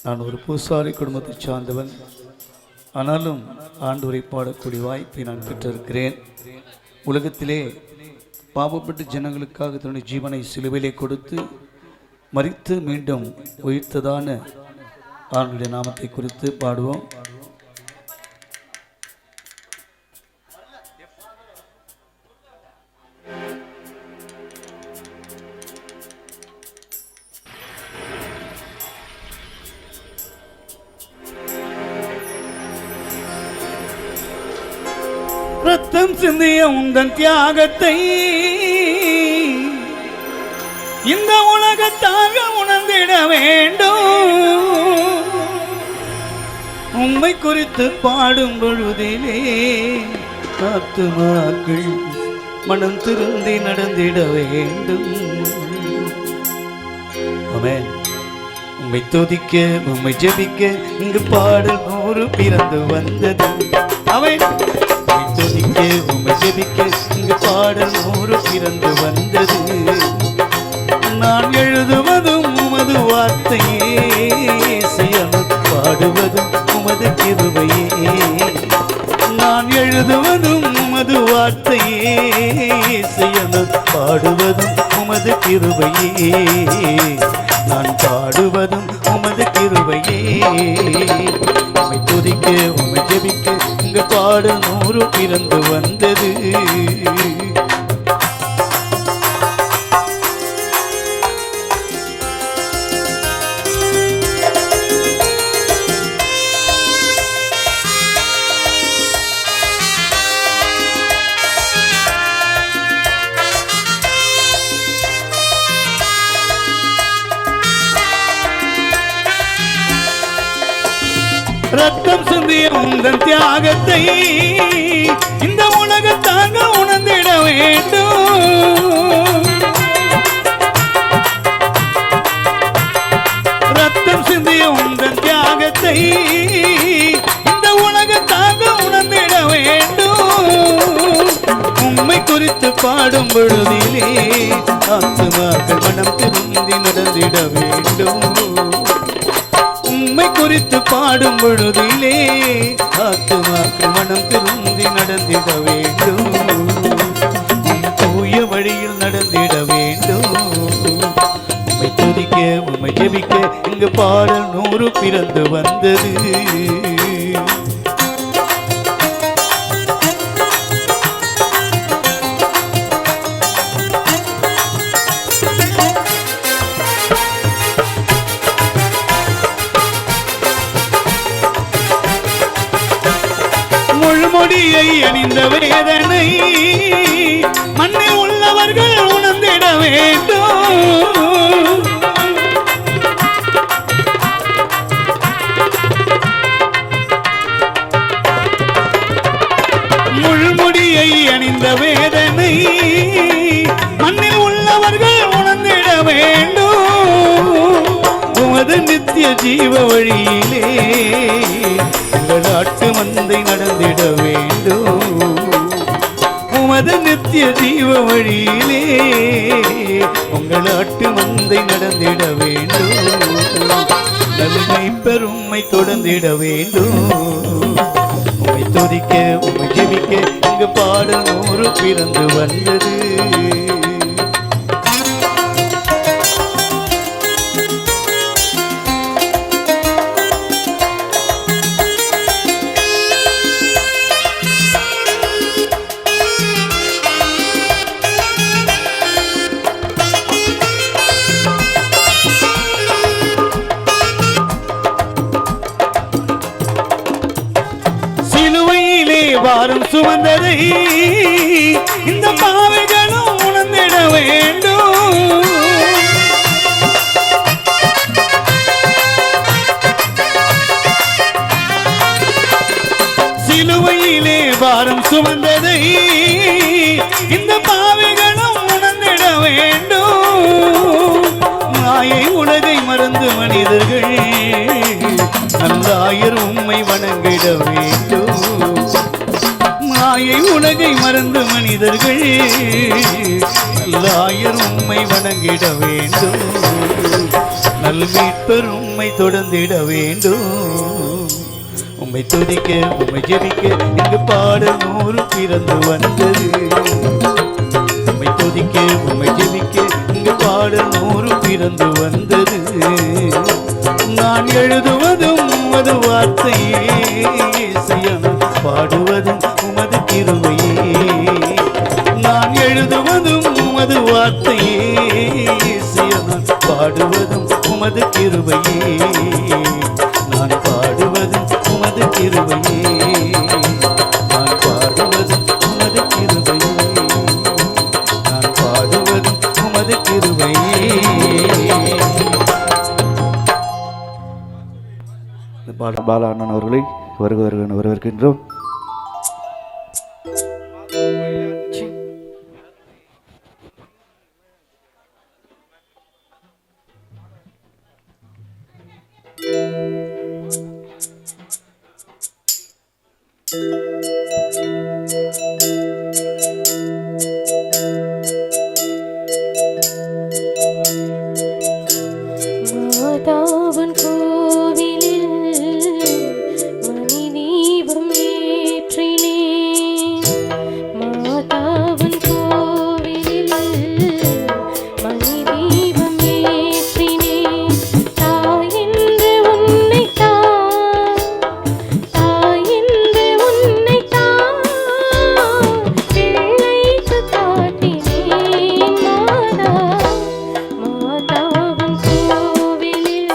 நான் ஒரு பூசாரி குடும்பத்தை சார்ந்தவன். ஆனாலும் ஆண்டவரை பாடக்கூடிய வாய்ப்பை நான் பெற்றிருக்கிறேன். உலகத்திலே பாவப்பட்ட ஜனங்களுக்காக தன்னுடைய ஜீவனை சிலுவையிலே கொடுத்து மரித்து மீண்டும் உயிர்த்ததான ஆண்டுடைய நாமத்தை குறித்து பாடுவோம். ரத்தம் சிந்திய உந்தன் தியாகத்தை இந்த உலகத்தாக உணர்ந்திட வேண்டும். உம்மை குறித்து பாடும் பொழுதிலே ஆத்துமாக்கள் மனம் திருந்தி நடந்திட வேண்டும். ஆமென். உம்மை துதிக்க உம்மை ஜெபிக்க இங்கு பாடல் 100 பிறந்து வந்தது. ஆமென். துதிக்க உம்மை ஜெபிக்க இங்கு பாடல் 100 பிறந்து வந்தது. நான் எழுதுவதும் உமது வார்த்தையே, பாடுவதும் உமது கிருபையே. நான் எழுதுவதும் உமது வார்த்தையே, பாடுவதும் உமது கிருபையே. நான் பாடுவதும் உமது கிருபையே. உம்மை துதிக்க உம்மை ஜெபிக்க இங்கு பாடல் 100 பிறந்து வந்தது. ரத்தம் சிந்திய உந்தன் தியாகத்தை இந்த உலகத்தாக உணர்ந்திட வேண்டும். ரத்தம் சிந்திய உந்தன் தியாகத்தை இந்த உலகத்தாக உணர்ந்திட வேண்டும். உம்மை குறித்து பாடும் பொழுதிலே ஆத்துமாக்கள் மனம் திருந்தி நடந்திட வேண்டும். உம்மை குறித்து பாடும் பொழுதிலே ஆத்துமாக்கள் மனம் திருந்தி நடந்திட வேண்டும். தூய வழியில் நடந்திட வேண்டும். உம்மை துதிக்க உம்மை ஜெபிக்க இங்கு பாடல் 100 பிறந்து வந்தது. முள்முடியை அணிந்த வேதனை மண்ணில் உள்ளவர்கள் உணர்ந்திட வேண்டும். முள்முடியை அணிந்த வேதனை மண்ணில் உள்ளவர்கள் உணர்ந்திட வேண்டும். உமது நித்திய ஜீவ வழியிலே நாட்டு மந்தை நடந்திட வேண்டும். உமது நித்திய ஜீவ வழியிலே உங்கள் நாட்டு மந்தை நடந்திட வேண்டும். நன்மை பெருமை தொடர்ந்திட வேண்டும். உம்மை துதிக்க உம்மை ஜெபிக்க இங்கு பாடல் 100 பிறந்து வந்தது. வாரம் சுமந்ததை இந்த பாவைகளும் உணர்ந்திட வேண்டும். சிலுவையிலே வாரம் சுமந்ததை இந்த பாவைகளும் உணர்ந்திட வேண்டும். மாயை உலகை மறந்து மனிதர்கள் நல்லாயர் உம்மை வணங்கிட வேண்டும். மாயை உலகை மறந்து மனிதர்கள் நல்லாயர் உம்மை வணங்கிட வேண்டும். நல் மீட்பர் உம்மை தொடர்ந்திட வேண்டும். உம்மை துதிக்க உம்மை ஜெபிக்க இங்கு பாடல் 100 பிறந்து வந்தது. உம்மை துதிக்க உம்மை ஜெபிக்க இங்கு பாடல் 100 பிறந்து வந்தது. நான் எழுதுவதும் உமது வார்த்தையே, பாடுவதும் உமது கிருபையே. நான் எழுதுவதும் உமது வார்த்தையே, பாடுவதும் உமது கிருபையே. நான் பாடுவதும் உமது கிருபையே. நான் பாடுவதும் உமது கிருபையே. நான் பாடுவதும் உமது கிருபையே. பாலா அண்ணன் அவர்களை வரவேற்கின்றோம். மாதாவன் கோவிலில் மணி தீபம் ஏற்றினேன். மாதாவன் கோவிலில் மணி தீபம் ஏற்றினேன். தாயென்று உன்னை தாயென்று உன்னை பிள்ளைக்கு காட்டினேன். மாதாவன் கோவிலில்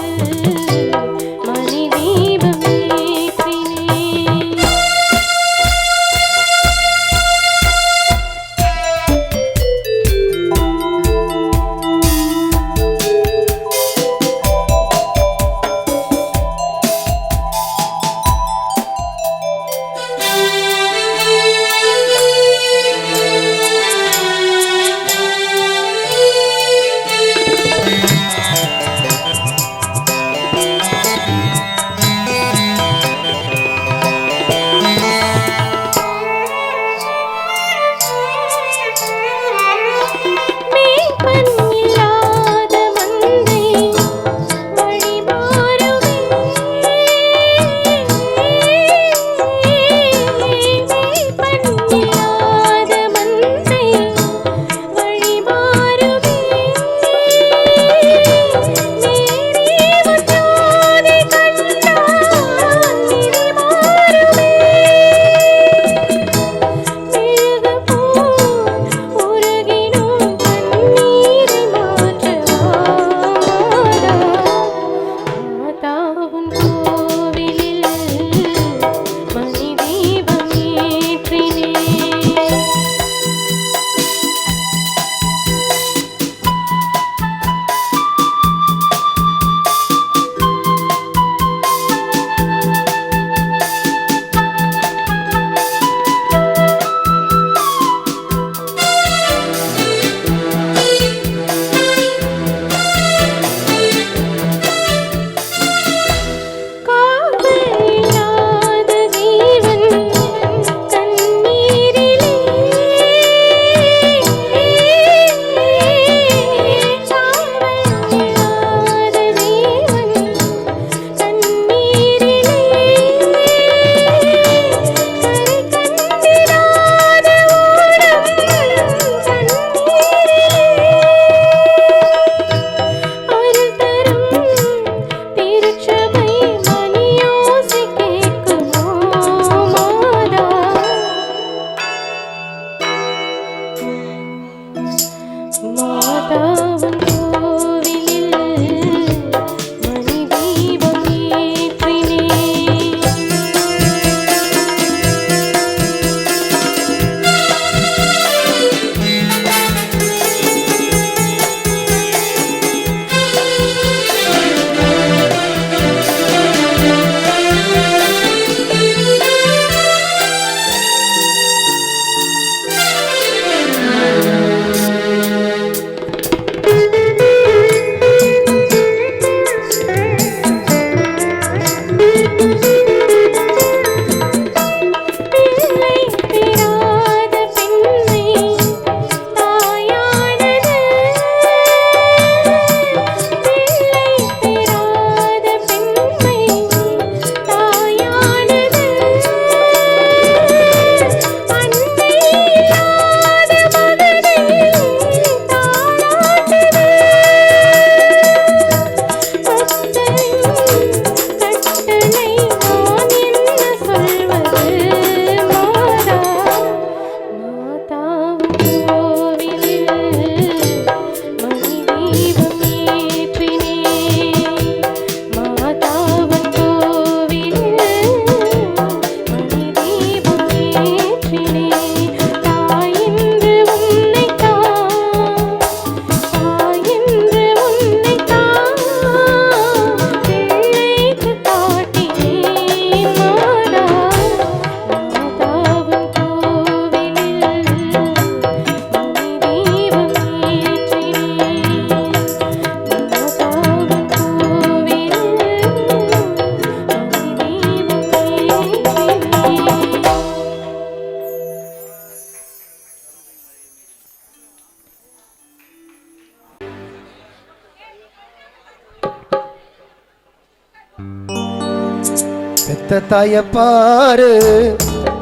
பெத்த தாய பாரு,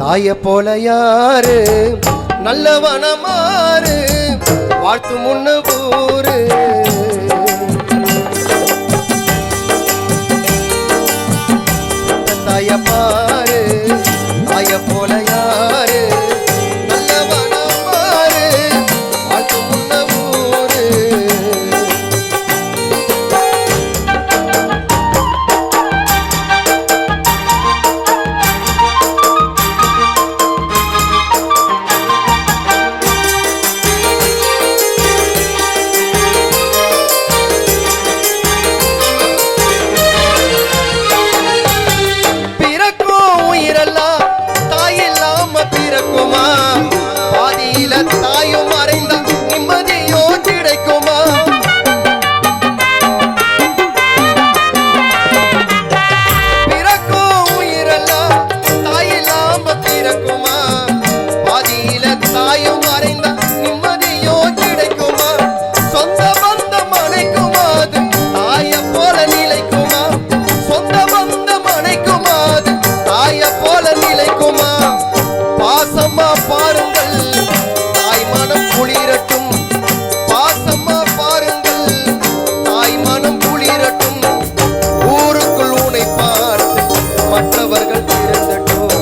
தாய போல யாரு, நல்லவன மாறு, வாழ்த்து முன்ன ஊரு. பெத்த தாய பாரு, தாய போல யாரு, நல்லவன மாறு, வாழ்த்து முன்ன ஊரு. தாயும் மறைந்த நிம்மதியோ கிடைக்குமா? பிறக்கும் உயிரெல்லாம் தாயில்லாம பிறக்குமா? பாதியில தாயும் மறைந்த நிம்மதியோ கிடைக்குமா? சொந்த பந்தம் அணைக்குமா? அது தாய போல நிலைக்குமா? சொந்த பந்தம் அணைக்குமா? அது தாய போல நிலைக்குமா? பாசமா பாருங்கள், தாய் மனம் குளிரட்டும். பாசமா பாருங்கள், தாய் மனம் குளிரட்டும். ஊருக்குள் உன்னை பார்த்து மற்றவர்கள் திறந்தட்டும்.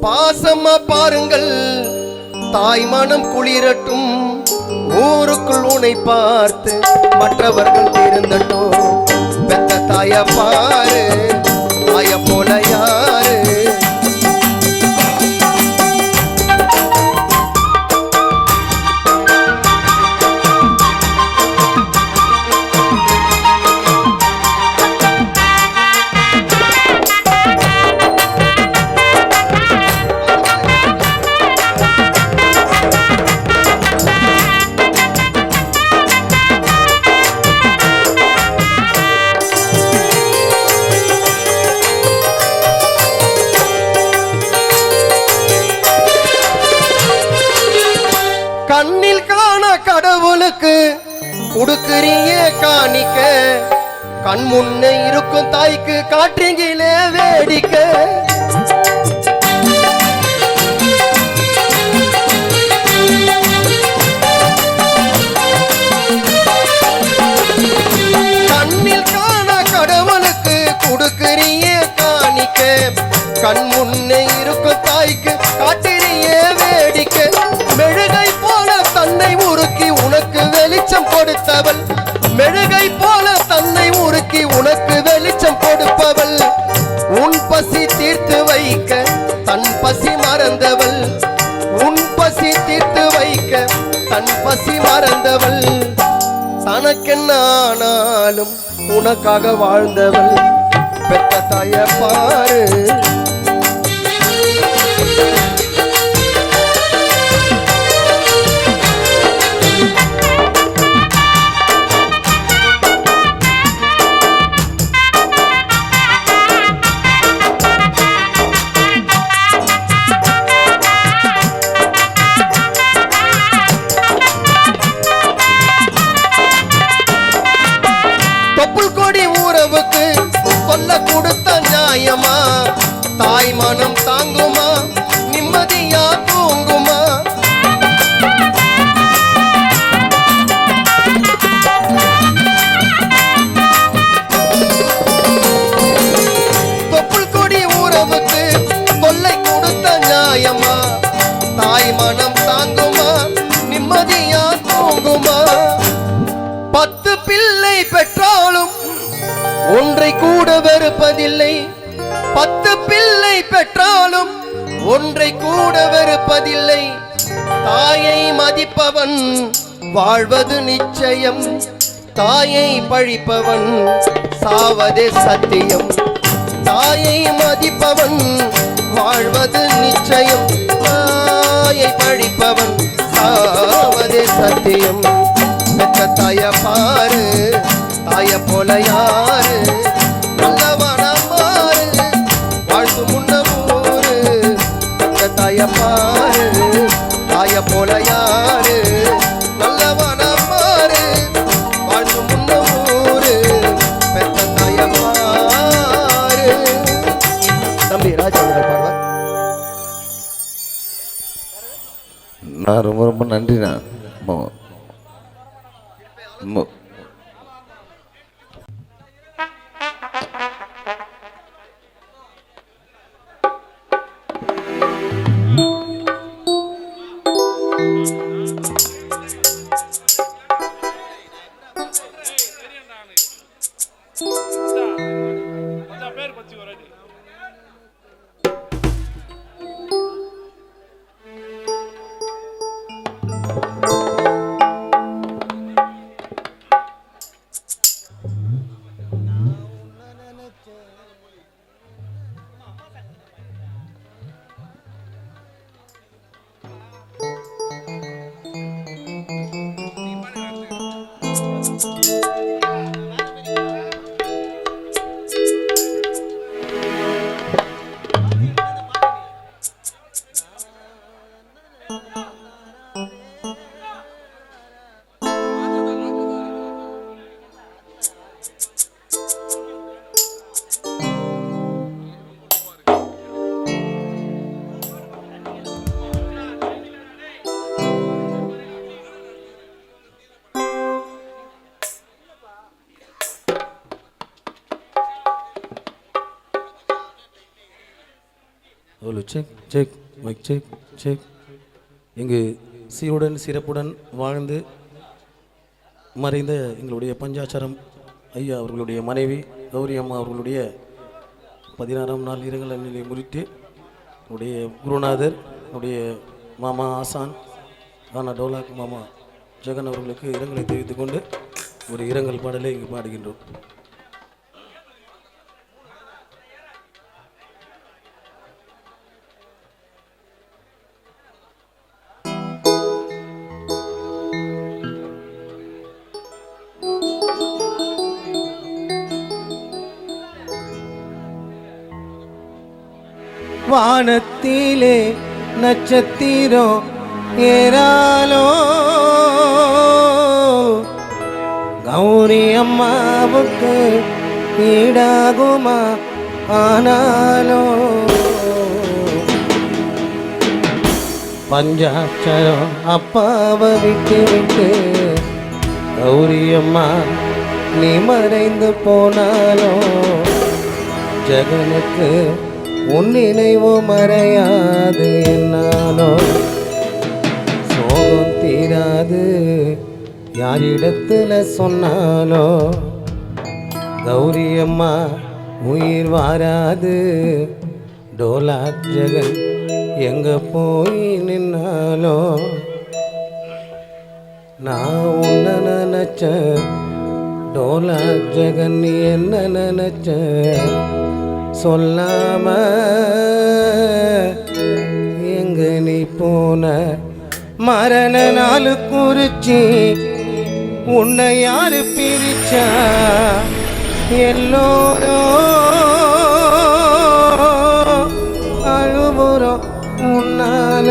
பாசமா பாருங்கள், தாய் மனம் குளிரட்டும். ஊருக்குள் உன்னை பார்த்து மற்றவர்கள் திறந்தட்டும். பெத்த தாய பாரு, தாய போல யாரு. கண்ணில் காண கடவுளுக்கு கொடுக்குறீங்க காணிக்க, கண் முன்னே இருக்கும் தாய்க்கு காட்டுறீங்களே வேடிக்கை. கண்ணில் காண கடவுளுக்கு கொடுக்குறீங்க காணிக்க, கண் முன்னே இருக்கும் தாய்க்கு காட்டுறீங்க வேடிக்கை. மெழுகை போல தன்னை உருக்கி உனக்கு வெளிச்சம் கொடுத்தவள், மெழுகை போல தன்னை உருக்கி உனக்கு வெளிச்சம் கொடுப்பவள். உன் பசி தீர்த்து வைக்க தன் பசி மறந்தவள், உன் பசி தீர்த்து வைக்க தன் பசி மறந்தவள். தனக்கென்ன ஆனாலும் உனக்காக வாழ்ந்தவள். பெத்த தாய பாரு, சொல்ல கொடுத்த நியாயமா? தாய் மனம் தாங்குமா? நிம்மதியா தூங்குமா? தொப்புள் கொடி உறவுக்கு தொல்லை கொடுத்த நியாயமா? தாய் மனம் தாங்குமா? நிம்மதியா தூங்குமா? 10 பிள்ளை பெற்றாலும் ஒன்றை கூட வெறுப்பதில்லை. 10 பிள்ளை பெற்றாலும் ஒன்றை கூட வெறுப்பதில்லை. தாயை மதிப்பவன் வாழ்வது நிச்சயம், தாயை பழிப்பவன் சாவதே சத்தியம். தாயை மதிப்பவன் வாழ்வது நிச்சயம், தாயை பழிப்பவன் சாவதே சத்தியம். பெத்த தாய பாரு, தாய போல யாரு, நல்லவன மாறு, வாழ்த்து முன்ன ஊரு. பெத்த தாய பாரு, தாய போல யாரு, நல்லவன மாறு, வாழ்த்து முன்ன ஊரு. பெத்த தாய பாரு. நான் ரொம்ப ரொம்ப நன்றிண்ணா. Check check mic check check. இங்கு சீருடன் சிறப்புடன் வாழ்ந்து மறைந்த எங்களுடைய பஞ்சாச்சாரம் ஐயா அவர்களுடைய மனைவி கௌரி அம்மா அவர்களுடைய 16ஆம் நாள் இரங்கல் நிலையை முன்னிட்டு என்னுடைய குருநாதர் என்னுடைய மாமா ஆசான் கானா டோலாக் மாமா ஜெகன் அவர்களுக்கு இரங்கலை தெரிவித்துக் கொண்டு ஒரு இரங்கல் பாடலை இங்கு பாடுகின்றோம். வானத்திலே நட்சத்திரம் ஏறாலோ கௌரி அம்மாவுக்கு ஈடாகுமா ஆனாலோ பஞ்சாட்சரம் அப்பாவை விட்டு விட்டு கௌரி அம்மா நீ மறைந்து போனாலோ ஜெகனுக்கு உன் நினைவு மறையாது என்னாலோ சோகம் தீராது யாரிடத்துல சொன்னாலோ கௌரி அம்மா உயிர் வாராது டோலாக் ஜெகன் எங்க போய் நின்னாலோ நான் உன்ன நினைச்ச டோலாக் ஜெகன் நீ என்ன நினைச்ச சொல்லாம எங்க நீ போன மரண நாள் குறிச்சி உன்னை யாரு பிரிச்சா எல்லோரும் அழுவுறோம் உன்னால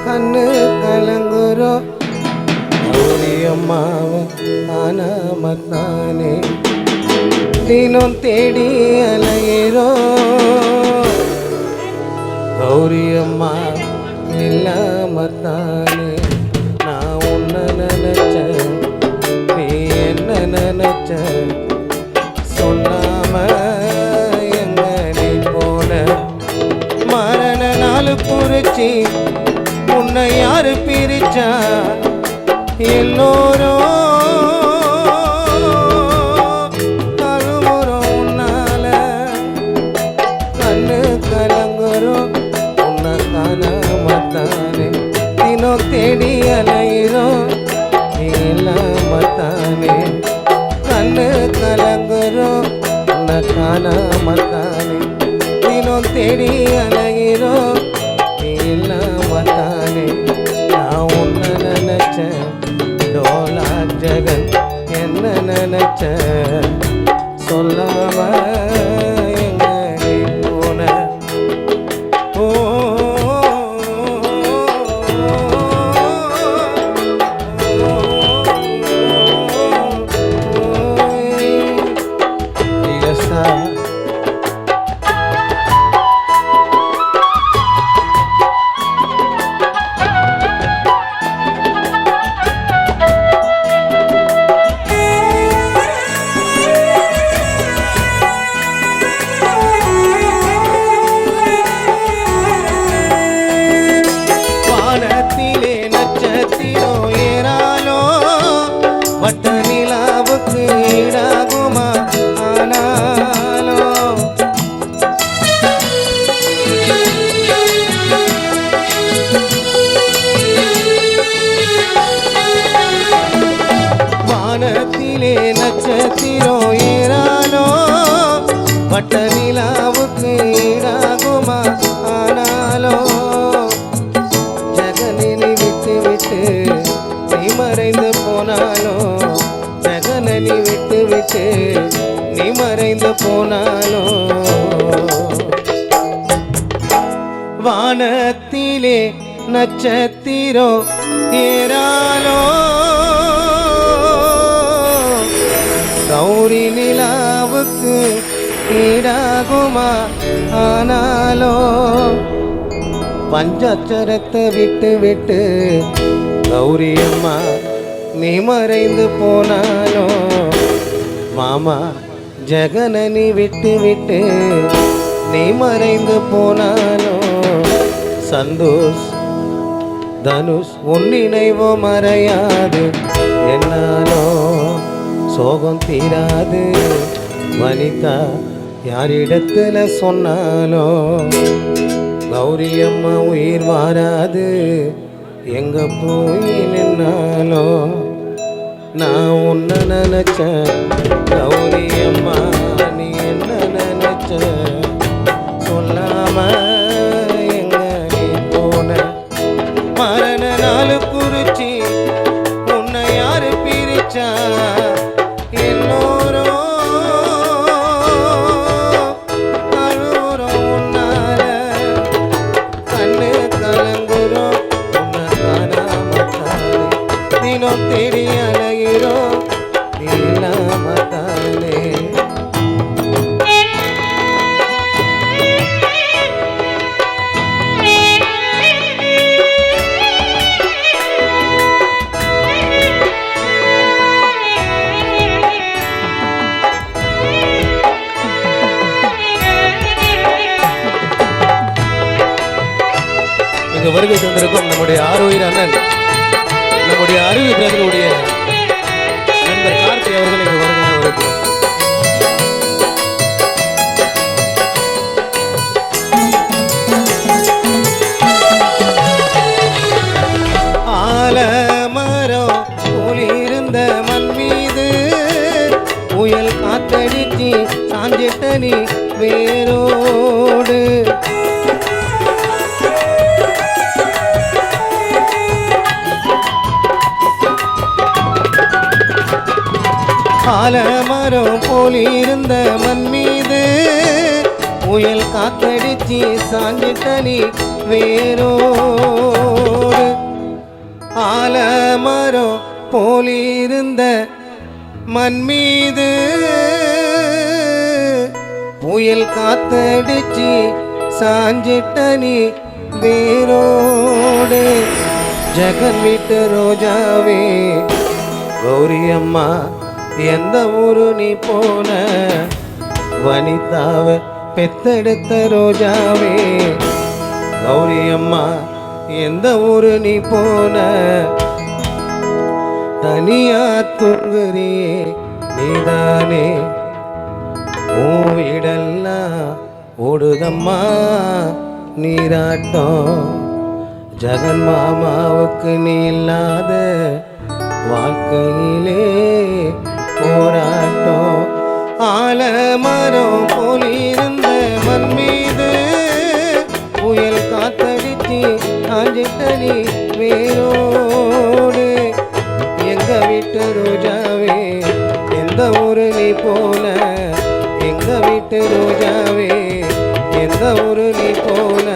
கண்ணு கலங்குறோம் கௌரி அம்மாவை ஆனாமத்தானே தினம் தேடி அலையிறோம் கௌரி அம்மா இல்லாமத்தானே நான் உன்னை நினைச்சேன் நீ என்ன நினைச்ச சொல்லாம எங்க நீ போன மரண நாள் குறிச்சி உன்னை யாரு பிரிச்சா எல்லோரும் தேடி அலையிறோம் இல்லாமத்தானே கண்ணு கலங்குறோம் உன்னை காணாமத்தானே தினம் தேடி அலையிறோம் இல்லாமத்தானே நான் உன்னை நினைச்சேன் டோலாக் ஜெகன் என்ன நினைச்சேன் சொல்லாம எங்க நீ போன ஓ விட்டு விட்டு நீ மறைந்து போனாலும் வானத்திலே நட்சத்திரம் ஏறாலோ கௌரி நிலாவுக்கு ஈடாகுமா ஆனாலோ பஞ்சாட்சரத்தை விட்டு விட்டு கௌரி அம்மா நீ மறைந்து போனாலோ மாமா ஜெகனனி விட்டு விட்டு நீ மறைந்து போனாலோ சந்தோஷ் தனுஷ் உன் நினைவோ மறையாது என்னாலோ சோகம் தீராது வனிதா யாரிடத்துல சொன்னாலோ கௌரி அம்மா உயிர் வாராது எங்க போய் நின்னாலோ நான் உன்னை நினைச்சேன் கௌரி அம்மா நீ என்ன நினைச்ச சொல்லாம எங்க நீ போன மரண நாள் குறிச்சி உன்னை யாரு பிரிச்சா எல்லோரும் அழுகுறோம் உன்னால கண்ணு கலங்குறோம் உன்னை காணாமத்தானே தினம் தேடி அலைகிறோம் நீ இல்லாமத்தானே இங்கு வருகை தந்திருக்கும் நம்முடைய ஆரோக்கிய அண்ணன் நம்முடைய அறிவு பிரதருடைய நண்பர் கார்த்தி அவர்கள் இங்கு வருகிறார். ஆலமரம் போலிருந்த மண் மீது புயல் காத்தடிச்சு சாஞ்சிட்ட நீ வேரோடு ஆலமரம் போலிருந்த மண் மீது புயல் காத்தடிச்சு சாஞ்சிட்ட நீ வேரோடு ஆலமரம் போலிருந்த மண் மீது புயல் காத்தடிச்சு சாஞ்சிட்ட நீ வேரோடு ஜெகன் வீட்டு ரோஜாவே கௌரி அம்மா எந்த ஊரு நீ போன வனிதாவை பெத்தெடுத்த ரோஜாவே கௌரி அம்மா எந்த ஊரு நீ போன தனியா தூங்குறியே நீதானே உன் வீடெல்லாம் ஓடுதம்மா நீராட்டம் ஜெகன் மாமாவுக்கு நீ இல்லாத வாழ்க்கையிலே போராட்டம் ஆலமரம் போலிருந்த மண் மீது புயல் காத்தடிச்சு ஆஞ்சிட்டனி வேரோடு எங்க வீட்டு ரோஜாவே எந்த ஊரு நீ போன எங்க வீட்டு ரோஜாவே எந்த ஊரு நீ போன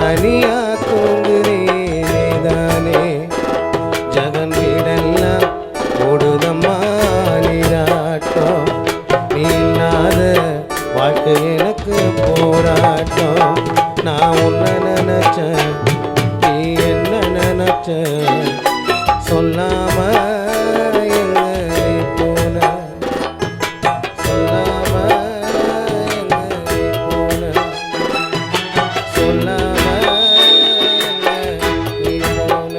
தனியா தூங்குறே நீதானே ஜெகன் வீடெல்லாம் ஓடுதம்மா நீராட்டம் நீ இல்லாத வாழ்க்கை எனக்கு போராட்டம் நான் உன்னை நினைச்சேன் நீ என்ன நினைச்ச சொல்லாம எங்க நீ போன சொல்லாம எங்க நீ போன சொல்லாம எங்க நீ போன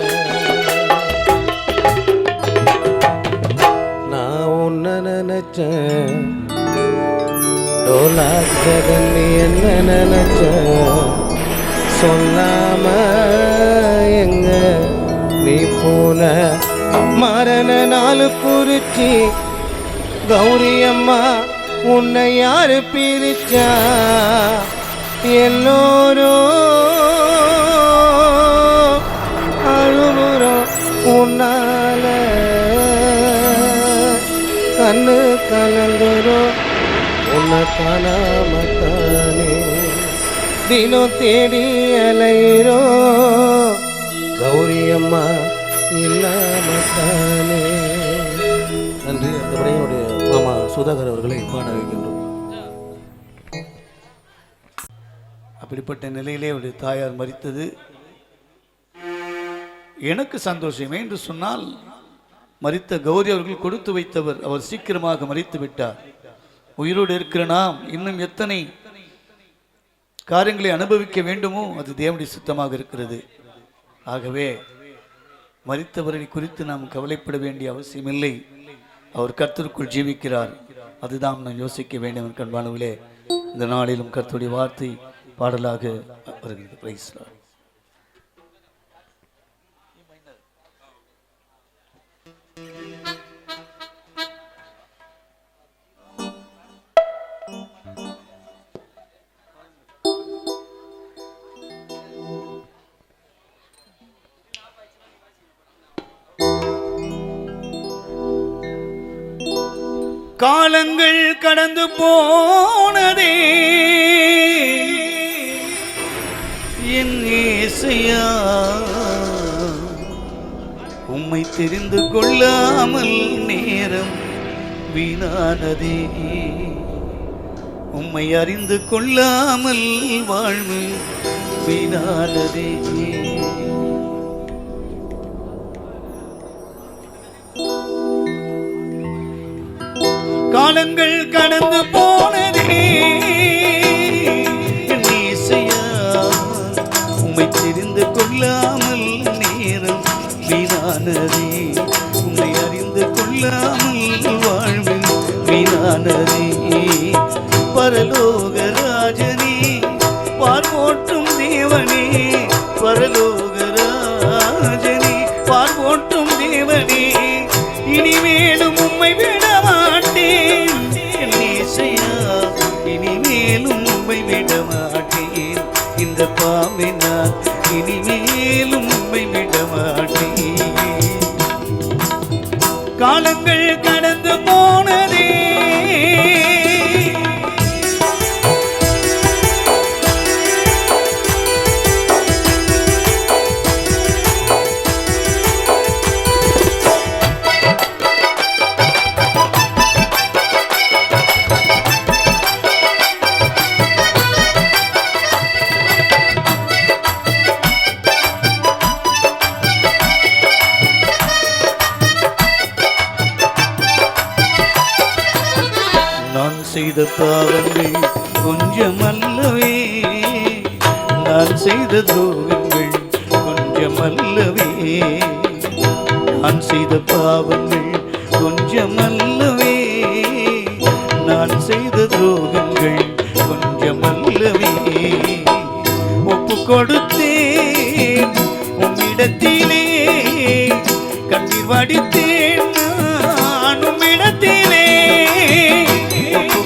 நான் உன்னை நினைச்சேன் டோலா ஜெகன் நீ என்ன நினைச்ச சொல்லாம எங்க நீ போன மரண நாள் குறிச்சி கௌரி அம்மா உன்னை யாரு பிரிச்சா எல்லோரும் அழுகுறோம் உன்னால கண்ணு கலங்குறோம் உன்னை காணாமத்தானே தினம் தேடி அலைகிறோம் கௌரி அம்மா இல்லாமத்தானே. நன்றி. அடுத்தபடி என்னுடைய மாமா சுதாகர் அவர்களை பாட வைக்கின்றோம். அப்படிப்பட்ட நிலையிலே அவருடைய தாயார் மரித்தது எனக்கு சந்தோஷமே என்று சொன்னால், மரித்த கௌரி அவர்கள் கொடுத்து வைத்தவர், அவர் சீக்கிரமாக மரித்து விட்டார். உயிரோடு இருக்கிற நாம் இன்னும் எத்தனை காரியங்களை அனுபவிக்க வேண்டுமோ அது தேவனுடைய சித்தமாக இருக்கிறது. ஆகவே மரித்தவரை குறித்து நாம் கவலைப்பட வேண்டிய அவசியமில்லை. அவர் கர்த்தருக்குள் ஜீவிக்கிறார், அதுதான் நாம் யோசிக்க வேண்டும். கண்பானவர்களே, இந்த நாளிலும் கர்த்தருடைய வார்த்தை பாடலாக வருகிறது. Praise Lord. காலங்கள் கடந்து போனதே என் இயேசையா, உம்மை தெரிந்து கொள்ளாமல் நேரம் வீணானதே, உம்மை அறிந்து கொள்ளாமல் வாழ்வு வீணானதே. காலங்கள் கடந்து போனதே என் இயேசையா, உம்மை தெரிந்து கொள்ளாமல் நேரம் வீணானதே, உம்மை அறிந்து கொள்ளாமல் வாழ்வு வீணானதே. பரலோக ராஜனே, பார்வோட்டும் தேவனே, பரலோக ராஜனே, பார்வோட்டும் தேவனே, இனிமேலும் உம்மை விட மாட்டேன் என் இயேசையா, இனிமேலும் உம்மை விட மாட்டேன். இந்த பாவை நான் இனிமேலும் உம்மை விட மாட்டேன். காலங்கள் கடந்து போனதே செய்த பாவங்கள் கொஞ்சமல்லவே, நான் செய்த துரோகங்கள் கொஞ்சமல்லவே, நான் செய்த பாவங்கள் கொஞ்சமல்லவே, நான் செய்த துரோகங்கள் கொஞ்சமல்லவே. ஒப்பு கொடுத்தேன் உம்மிடத்திலே, கண்ணீர் வடித்தேன் நான் உம்மிடத்திலே,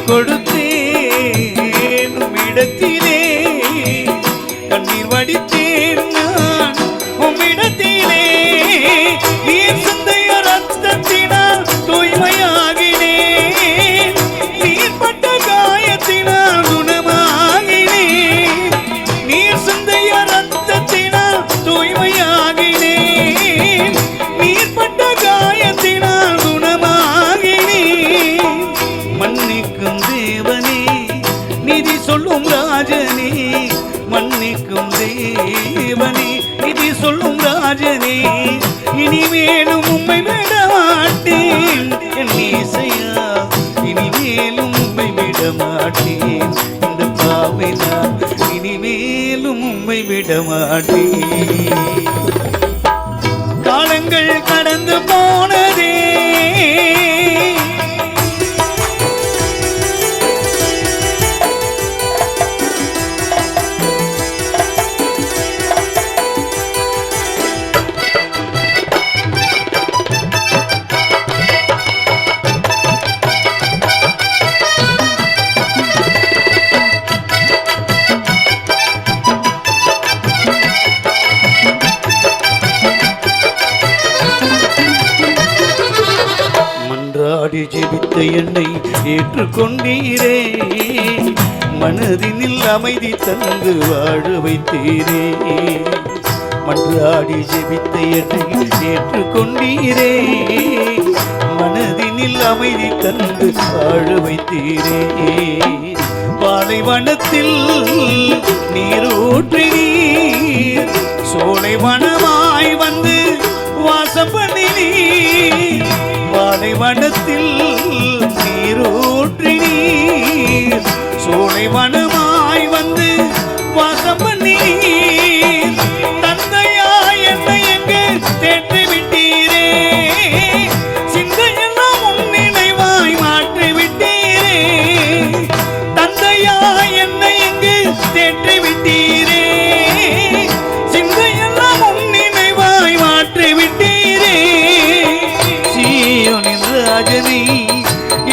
கொடுத்தேன் உம்மிடத்திலே, கண்ணீர் வடித்தேன் நான் உம்மிடத்திலே. நீர் சிந்திய ரத்தத்தினால் தூய்மையாகினேன், நீர் பட்ட காயத்தினால் குணமாகினேன், நீர் சிந்திய ரத்தத்தினால் தூய்மையாகினேன், நீர் பட்ட காயத்தினால் குணமாகினேன். மன்னிக்கும் தேவனே, நிதி சொல்லும் ராஜனே, மன்னிக்கும் தேவனே, நிதி சொல்லும் ராஜனே, இனிமேலும் உம்மை விட மாட்டேன் என் இயேசையா, இனிமேலும் உம்மை விட மாட்டேன். இந்த பாவை நான் இனிமேலும் உம்மை விட மாட்டேன். காலங்கள் கடந்து போனதே என்னை ஏற்றுக்கொண்டீரே, மனதினில் அமைதி தந்து வாழ வைத்தீரே. மன்றாடி ஜெபித்த என்னை ஏற்றுக்கொண்டீரே, மனதினில் அமைதி தந்து வாழ வைத்தீரே. பாலைவனத்தில் நீரூற்றி நீர் சோலைவனமாய் வந்து வாசம் பண்ணினீர். பாலைவனத்தில் நீரூற்றி நீர் சோலைவனமாய் வந்து வாசம் பண்ணினீர். தந்தையா என்னை எங்கு தேற்றி விட்டீரே, சிந்தையெல்லாம் உன் நினைவாய் மாற்றி விட்டீரே. தந்தையா என்னை எங்கு தேற்றி விட்டீரே, சிந்தையெல்லாம் உன் நினைவாய் மாற்றி விட்டீரே. சீயோனின் ராஜனை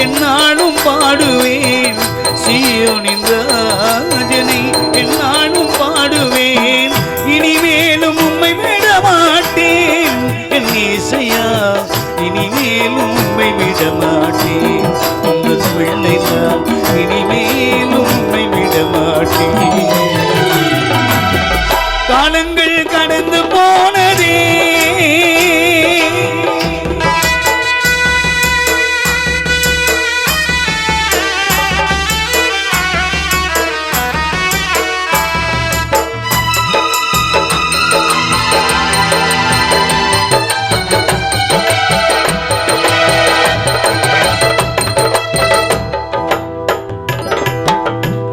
என்னாலும் பாடுவேன், சீயோனின் ராஜனை என்னாலும் பாடுவேன். இனிமேலும் உம்மை விட மாட்டேன் என் இசையா, இனிமேலும் உம்மை விட மாட்டேன். உங்கள் பிள்ளைதான் இனிமேலும் உம்மை விட மாட்டேன். காலங்கள் கடந்து போனதே,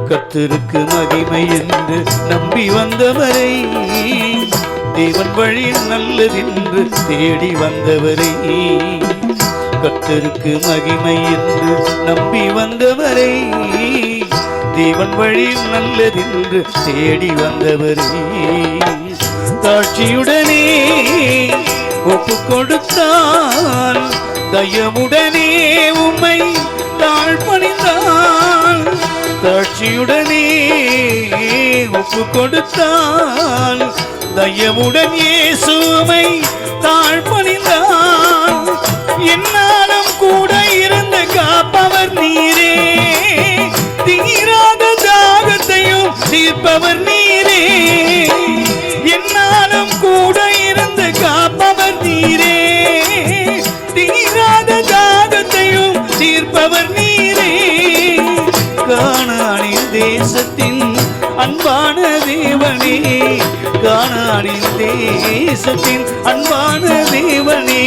கர்த்தருக்கு மகிமை என்று நம்பி வந்தவரை, தேவன் வழி நல்லதென்று தேடி வந்தவரை. கர்த்தருக்கு மகிமை என்று நம்பி வந்தவரை, தேவன் வழி நல்லதென்று தேடி வந்தவரை. தாட்சியுடனே ஒப்பு கொடுத்தான், தயவுடனே உம்மை தாழ்பணிந்தான். தாட்சியுடனே ஒப்பு கொடுத்தான், தயவுடன் இயேசுவை தாழ்பணிந்தான். என்னாலும் கூட இருந்து காப்பவர் நீரே, தீராத தாகத்தையும் தீர்ப்பவர் நீரே. என்னாலும் கூட இருந்து காப்பவர் நீரே, தீராத தாகத்தையும் தீர்ப்பவர் நீரே. கானானின் தேசத்தின் அன்பான தேவனே, கானானின் தேசத்தின் அன்பான தேவனே,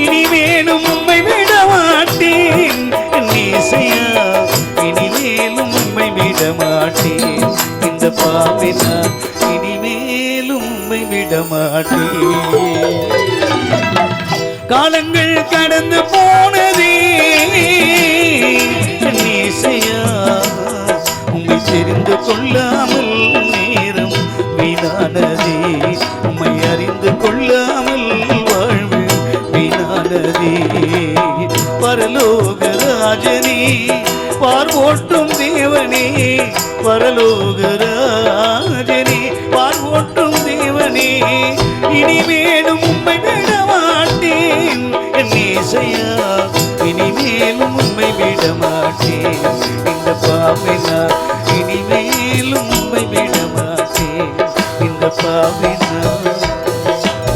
இனிமேலும் உம்மை விட மாட்டேன் என் இசையா, இனிமேலும் உம்மை விட மாட்டேன். இந்த பாவினா இனிமேலும் உம்மை விட மாட்டேன். காலங்கள் கடந்து போனதே, இசையா உம்மை தெரிந்து கொள்ளாமல் நேரம் வீணானதே, உம்மை அறிந்து கொள்ளாமல் வாழ்வு வீணானதே. பரலோக ராஜனே, பார்வோட்டும் தேவனே, பரலோக ராஜனே, பார்வோட்டும் தேவனே, இனிமேலும் உம்மை விட மாட்டேன் என் இசையா, இனிமேலும் உம்மை விட மாட்டேன். இந்த பாவினா இனிமேலும் உம்மை விட மாட்டேன். இந்த பாவினா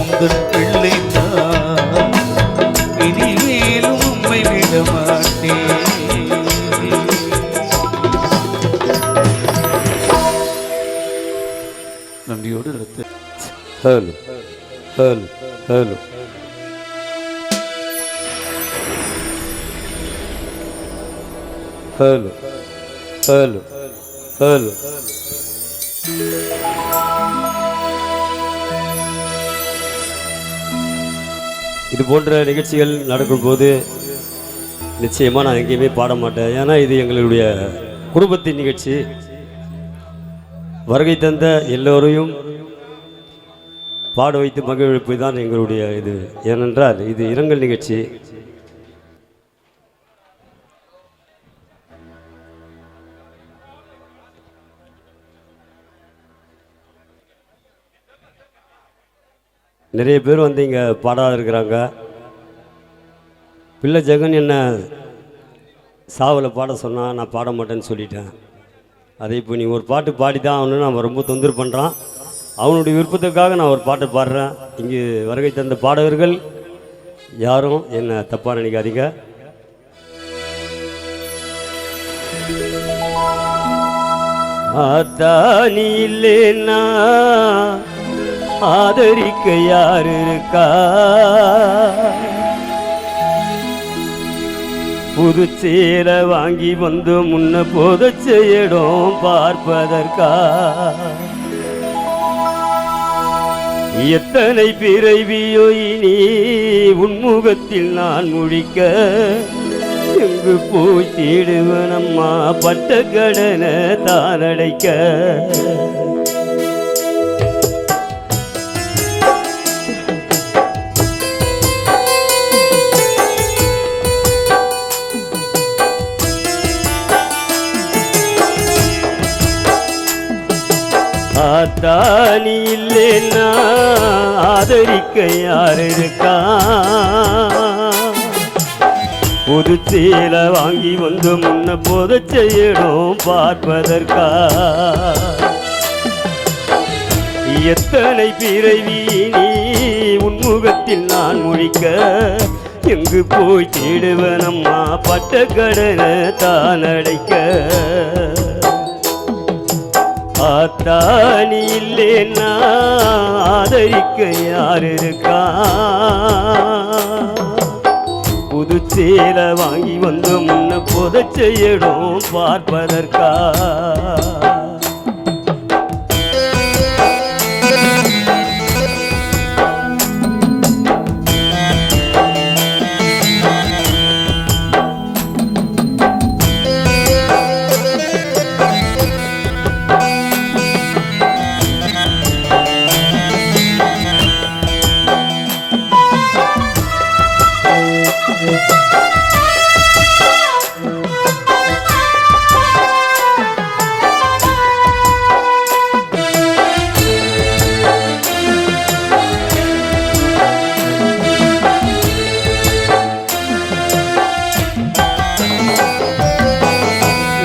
உங்கள் பிள்ளை நான், இனிமேலும் உம்மை விட மாட்டேன். நன்றியோடு ரத்து. Hello hello hello hello hello hello. இது போன்ற நிகழ்ச்சிகள் நடக்கும்போது நிச்சயமாக நான் எங்கேயுமே பாட மாட்டேன். ஏன்னா இது எங்களுடைய குடும்பத்தின் நிகழ்ச்சி. வருகை தந்த எல்லோரையும் பாட வைத்து மகிழ்விப்பு தான் எங்களுடைய இது. ஏனென்றால் இது இரங்கல் நிகழ்ச்சி. நிறைய பேர் வந்து இங்கே பாடாத இருக்கிறாங்க. பிள்ளை ஜெகன் என்ன சாவில் பாட சொன்னால் நான் பாட மாட்டேன்னு சொல்லிட்டேன். அதை இப்போ நீ ஒரு பாட்டு பாடி தான் அவனு அவன் ரொம்ப தொந்தரவு பண்ணுறான். அவனுடைய விருப்பத்துக்காக நான் ஒரு பாட்டை பாடுறேன். இங்கு வருகை தந்த பாடகர்கள் யாரும் என்ன தப்பாக நினைக்காதீங்க. ஆத்தானி இல்லைன்னா ஆதரிக்க யார் இருக்கா? புது சேல வாங்கி வந்து முன்ன போதச்ச இடம் பார்ப்பதற்கா? எத்தனை பிறவியோ இனி உன்முகத்தில் நான் முழிக்க, எங்கு போய் தேடுவனம்மா பட்ட கடனை தான் அடைக்க. ஆத்தானி இல்லைன்னா ஆதரிக்க யார் இருக்கா? புது சேல வாங்கி வந்து முன்ன போதச்ச இடம் பார்ப்பதற்கா? எத்தனை பிறவி நீ உன்முகத்தில் நான் முழிக்க, எங்கு போய் தேடுவனம்மா பட்ட கடனை தான் அடைக்க. ஆத்தானி இல்லைன்னா ஆதரிக்க யார் இருக்கா? புது சேல வாங்கி வந்து முன்ன புதைச்ச இடம் பார்ப்பதற்கா?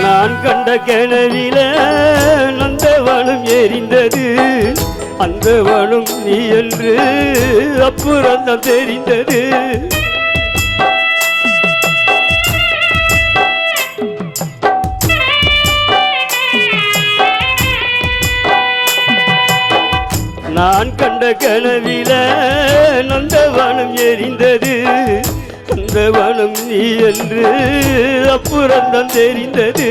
நான் கண்ட கிணவில நந்தவனம் எரிந்தது, அந்த வனம் நீ என்று அப்புறம் தான் தெரிந்தது. நான் கண்ட கனவில நந்தவனம் எரிந்தது, அந்த வனம் நீ என்று அப்புறம் தான் தெரிந்தது.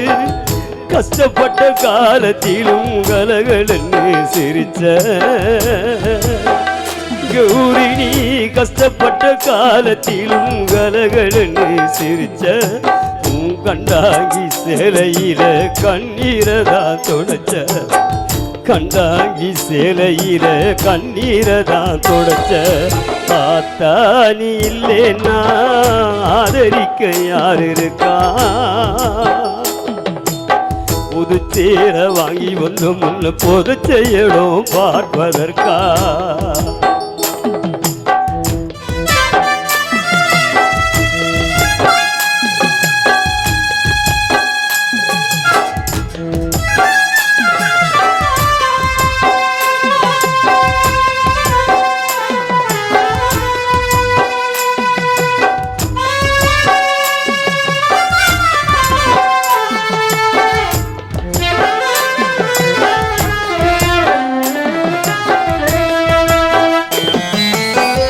கஷ்டப்பட்ட காலத்திலும் கலகலன்னு சிரிச்ச கௌரி, நீ கஷ்டப்பட்ட காலத்திலும் கலகலன்னு சிரிச்ச. உன் கண்டாங்கி சேலையில கண்ணீரதான் தொடச்ச, கண்டாங்கி சேலையில கண்ணீரதான் தொடச்ச. ஆத்தானி இல்லைன்னா ஆதரிக்க யார் இருக்கா? புது சேர வாங்கி வந்து முன்ன பொதுச்ச இடம் பார்ப்பதற்கா?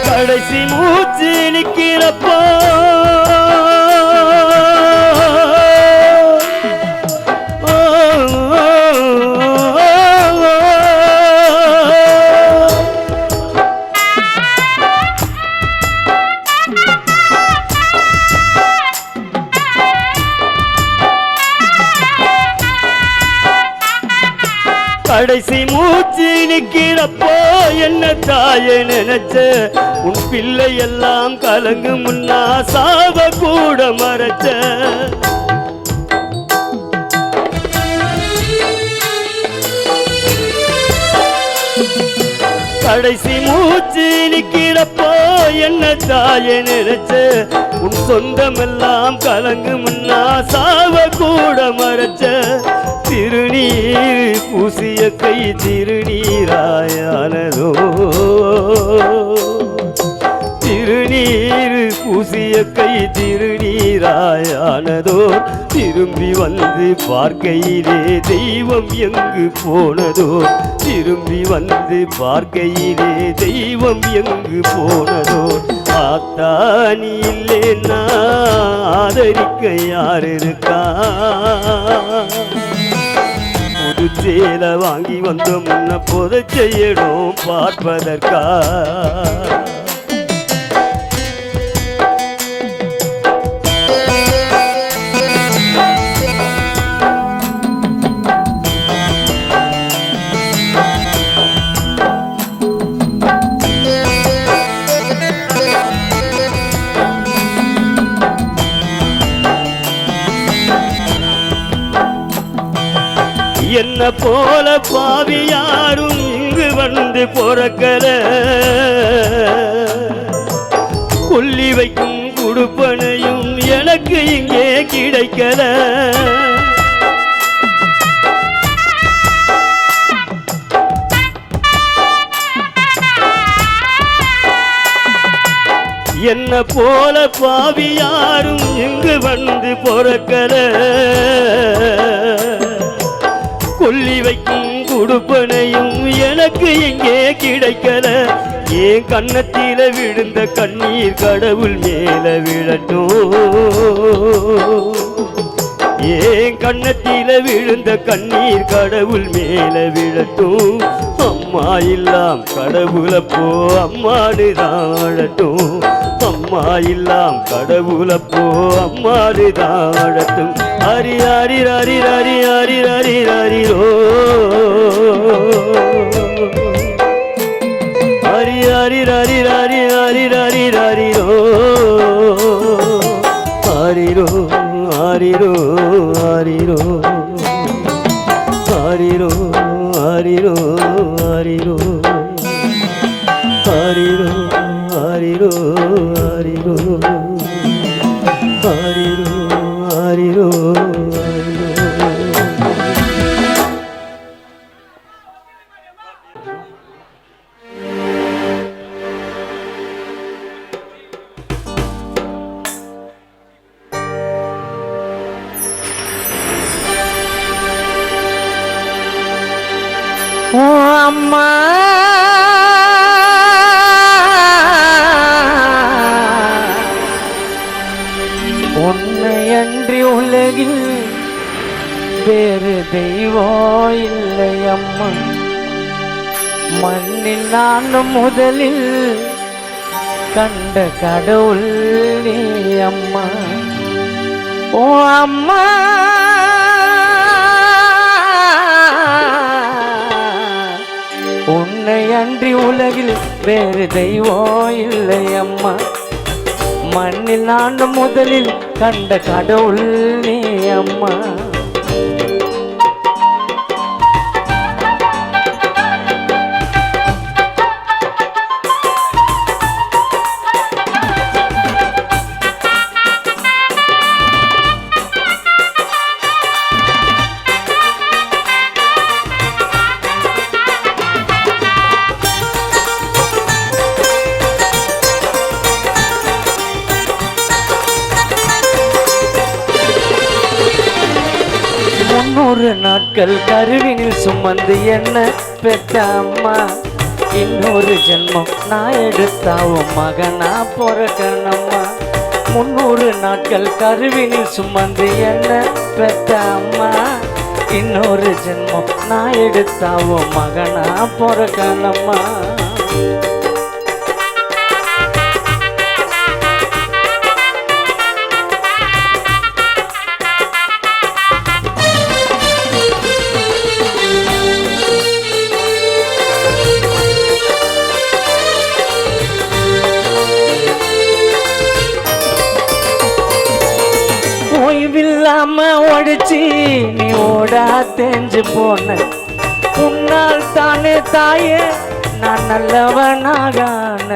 கடைசி மூச்சு நிற்கிறப்போ கடைசி மூச்சு நிற்கிறப்போ என்ன தாய நினைச்ச, உன் பிள்ளை எல்லாம் கலங்கு முன்னா சாவ கூட மறைச்ச. கடைசி மூச்சு நிக்கிறப்போ என்ன தாய நினைச்ச உன் சொந்தமெல்லாம் கலங்கும்னா சாவ கூட மறைச்ச திருநீர் பூசிய கை திருநீராயானதோ திருநீர் பூசிய கை திருநீராயானதோ திரும்பி வந்து பார்க்கையிலே தெய்வம் எங்கு போனதோ திரும்பி வந்து பார்க்கையிலே தெய்வம் எங்கு போனதோ ஆத்தானி இல்லைன்னா ஆதரிக்க யார் இருக்கா புது சேலை வாங்கி வந்த முன்ன புதைச்ச இடம் பார்ப்பதற்கா என்ன போல பாவி யாரும் இங்கு வந்து பொறக்கல கொல்லி வைக்கும் குடுப்பனையும் எனக்கு இங்கே கிடைக்கல என்ன போல பாவி யாரும் இங்கு வந்து பொறக்கல கொல்லி வைக்கும் குடுப்பனையும் எனக்கு இங்கே கிடைக்கல ஏன் கன்னத்தில விழுந்த கண்ணீர் கடவுள் மேல விழட்டும் ஏன் கன்னத்தில விழுந்த கண்ணீர் கடவுள் மேல விழட்டும் அம்மா இல்லாம் கடவுளப்போ அம்மானு தாழட்டும் அம்மா இல்லாம் கடவுளப்போ அம்மானு தாழட்டும் ஹரி ஹரி ஹரி ஹரி ஹரி ஹரி ஹரிரோ ஹரி ஹரி ஹரி ஹரி ஹரி ஹரி ஹரிரோ ஹரிரோ ஹரிரோ ஹரிரோ ஹரிரோ ஹரிரோ ஹரிரோ ஹரிரோ ஹரிரோ ஹரிரோ ஹரிரோ ஹரிரோ அம்மா உன்னை அன்றி உலகில் வேறு தெய்வம் இல்லை அம்மா மண்ணில் நானும் முதலில் கண்ட கடவுள் நீ அம்மா ஓ அம்மா உன்னை அன்றி உலகில் வேறு தெய்வம் இல்லை அம்மா மண்ணில் நான் முதலில் கண்ட கடவுள் நீ அம்மா நூறு நாட்கள் கருவினில் சுமந்து என்ன பெற்ற அம்மா இன்னொரு ஜென்மம் நான் எடுத்தாவும் மகனா பிறக்கணும்மா 300 நாட்கள் கருவினில் சுமந்து என்ன பெற்ற அம்மா இன்னொரு ஜென்மம் நான் எடுத்தாவும் மகனா பிறக்கணும்மா ஓய்வில்லாம ஓடிச்சு நீ ஓடா தெரிஞ்சு போன உன்னால் தானே தாயே நான் நல்லவனாகான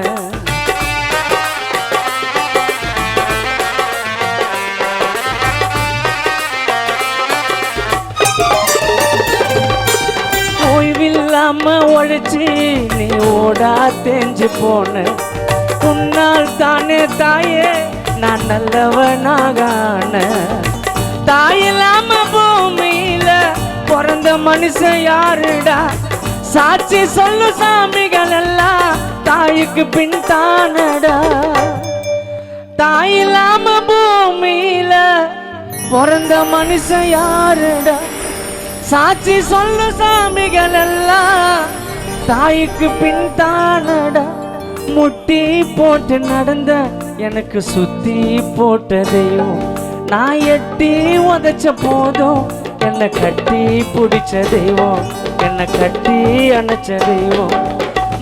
ஓய்வில்லாம உழைச்சி நீ ஓடா தேஞ்சு போன உன்னால் தானே தாயே நான் நல்லவனாகான தாயில்லாம பூமியில பிறந்த மனுஷன் யாருடா சாட்சி சொல்லு சாமிகள் எல்லாம் தாய்க்கு பின் தானடா தாயில்லாம பூமியில பிறந்த மனுஷன் யாருடா சாட்சி சொல்லு சாமிகள் எல்லாம் தாய்க்கு பின் தானடா முட்டி போட்டு நடந்த எனக்கு சுத்தி போட்டதையும் நான் எட்டி உதைச்ச போதும் என்னை கட்டி பிடிச்ச தெய்வம் என்னை கட்டி அணைச்ச தெய்வம்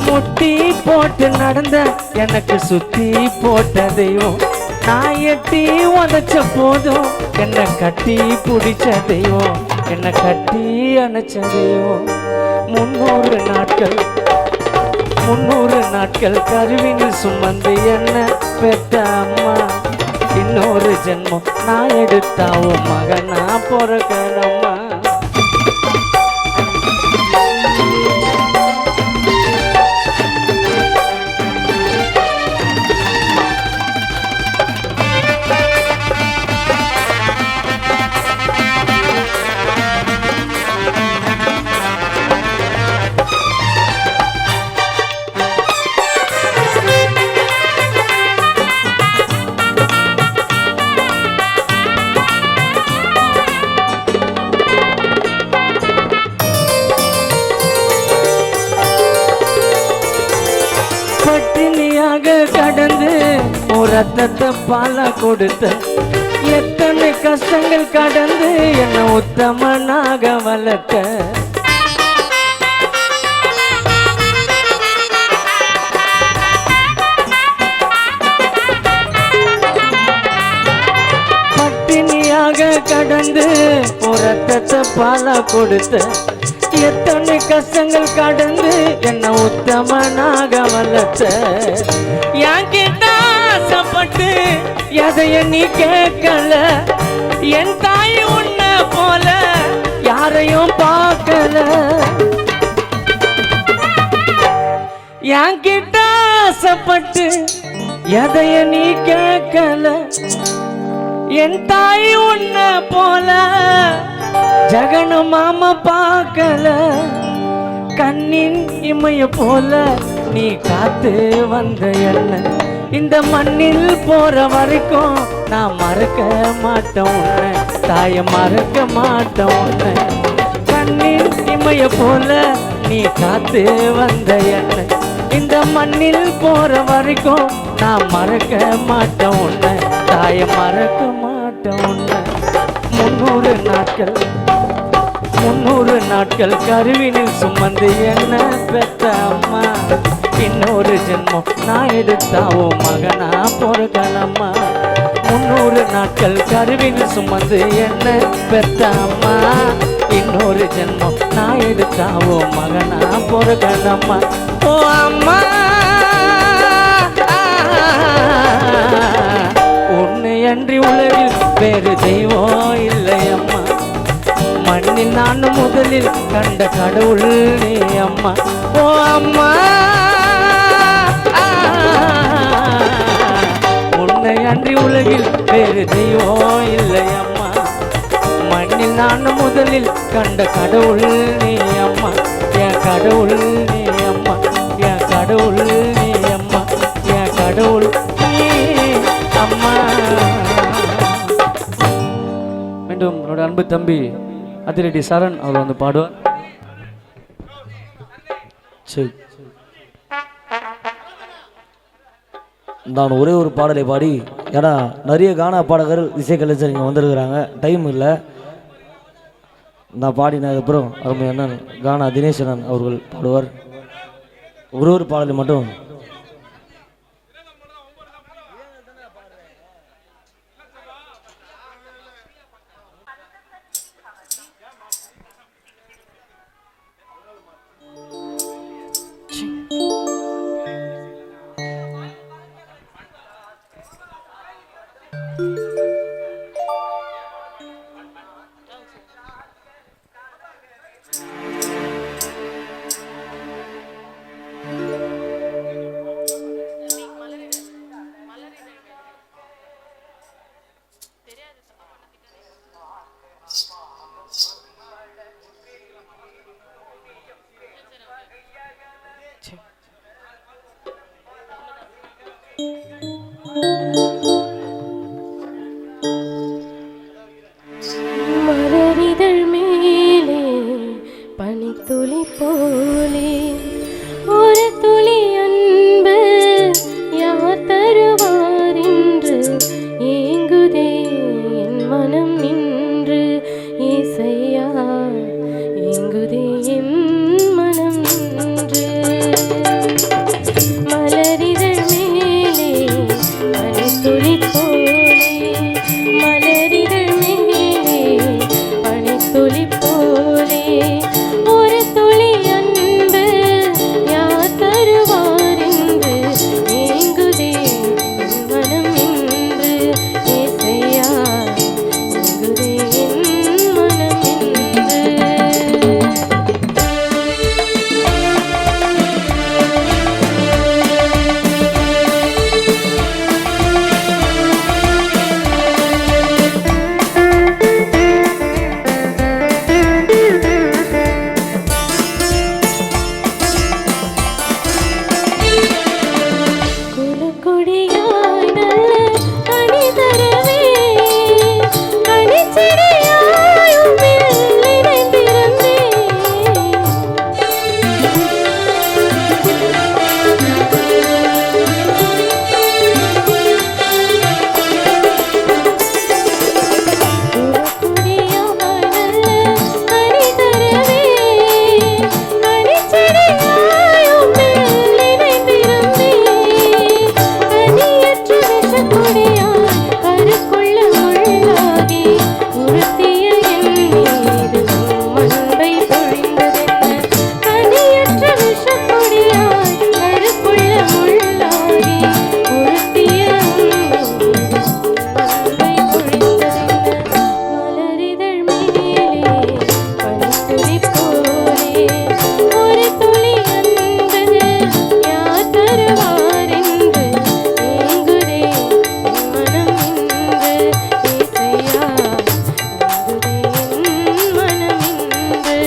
முட்டி போட்டு நடந்த எனக்கு சுத்தி போட்ட தெய்வம் நான் எட்டி உதைச்ச போதும் என்னை கட்டி பிடிச்ச தெய்வம் என்னை கட்டி அணைச்ச தெய்வம் 300 நாட்கள் கருவினில் சுமந்து என்ன பெத்த அம்மா இன்னொரு ஜென்மம் நான் எடுத்தாவும் மகனா பிறக்கணுமா பட்டினியாக கடந்து ரத்தத்தை பால கொடுத்த எத்தனை கஷ்டங்கள் கடந்து என்ன உத்தமனாக வளர்த்த பட்டினியாக கடந்து ரத்தத்தை பால கொடுத்த எத்தனை கஷ்டங்கள் கடந்து என்ன உத்தமனாக வளர்த்த என்கிட்ட ஆசைப்பட்டு எதைய நீ கேட்கல என் தாய் உன்னை போல யாரையும் பார்க்கல என்கிட்ட ஆசைப்பட்டு எதைய நீ கேட்கல என் தாய் உன்னை போல ஜகன மாமா பார்க்கல கண்ணின் இமைய போல நீ காத்து வந்த என்ன இந்த மண்ணில் போற வரைக்கும் நான் மறக்க மாட்டேன் உன்னை தாய மறக்க மாட்டேன் உன்னை கண்ணின் இமைய போல நீ காத்து வந்த என்ன இந்த மண்ணில் போற வரைக்கும் நான் மறக்க மாட்டேன் உன்னை தாய மறக்க மாட்டேன் உன்னை 300 நாட்கள் கருவினில் சுமந்து என்ன பெத்த அம்மா இன்னொரு ஜென்மம் நான் எடுத்தாவோ மகனா பொறுக்கலம்மா 300 நாட்கள் கருவினில் சுமந்து என்ன பெத்த அம்மா இன்னொரு ஜென்மம் நான் எடுத்தாவோ மகனா பொறுக்கலம்மா ஓ அம்மா உன்னை அன்றி உலகில் வேறு தெய்வம் இல்லை அம்மா மண்ணில் நான் முதலில் கண்ட கடவுள் நீ அம்மா ஓ அம்மா உன்னை அன்றி உலகில் வேறு தெய்வம் இல்லை அம்மா மண்ணில் நான் முதலில் கண்ட கடவுள் நீ அம்மா என் கடவுள் நீ அம்மா என் கடவுள் நீ அம்மா என் கடவுள் நீ அம்மா. மீண்டும் என்னோட அன்பு தம்பி அதிரடி சரண் அவர் வந்து பாடுவார். சரி, நான் ஒரே ஒரு பாடலை பாடி, ஏன்னா நிறைய கானா பாடகர் இசைக்கலைஞர் இங்கே வந்திருக்கிறாங்க, டைம் இல்லை. நான் பாடினதுக்கப்புறம் அருமை அண்ணன் கானா தினேசனன் அவர்கள் பாடுவார். ஒரு பாடலை மட்டும் ஏசையா எங்குதே என் மனம் நின்று மலரிதழ் மேலே பனித்துளி போலே மலரிதழ் மேலே பனித்துளி போலே ஒரு துளி அன்பு யார் தருவார் என்று ஏங்குதே என் மனம் நின்று ஏசையா எங்குதே என் மனம் நின்று குலக்கொடியாய் நல்ல கனி தரவே கனிச்செடியாய் உம்மில் இணைந்திருந்தேன் குலக்கொடியாய் நல்ல கனி தரவே கனிச்செடியாய் உம்மில் இணைந்திருந்தேன் கனியற்ற விஷக்கொடியாய் கருக்குள்ள முள்ளாகி உறுத்திய என் மீது உம் அன்பை பொழிந்ததென்ன கனியற்ற விஷக்கொடியாய் கருக்குள்ள முள்ளாகி உறுத்திய அன்பை பொழிந்ததென்ன மலரிதழ் மேலே பனித்துளி போலே ஒரு துளி அன்பு யார் தருவார் என்று ஏங்குதே என் மனம் நின்று ஏசையா ஏங்குதே என் மனம் நின்று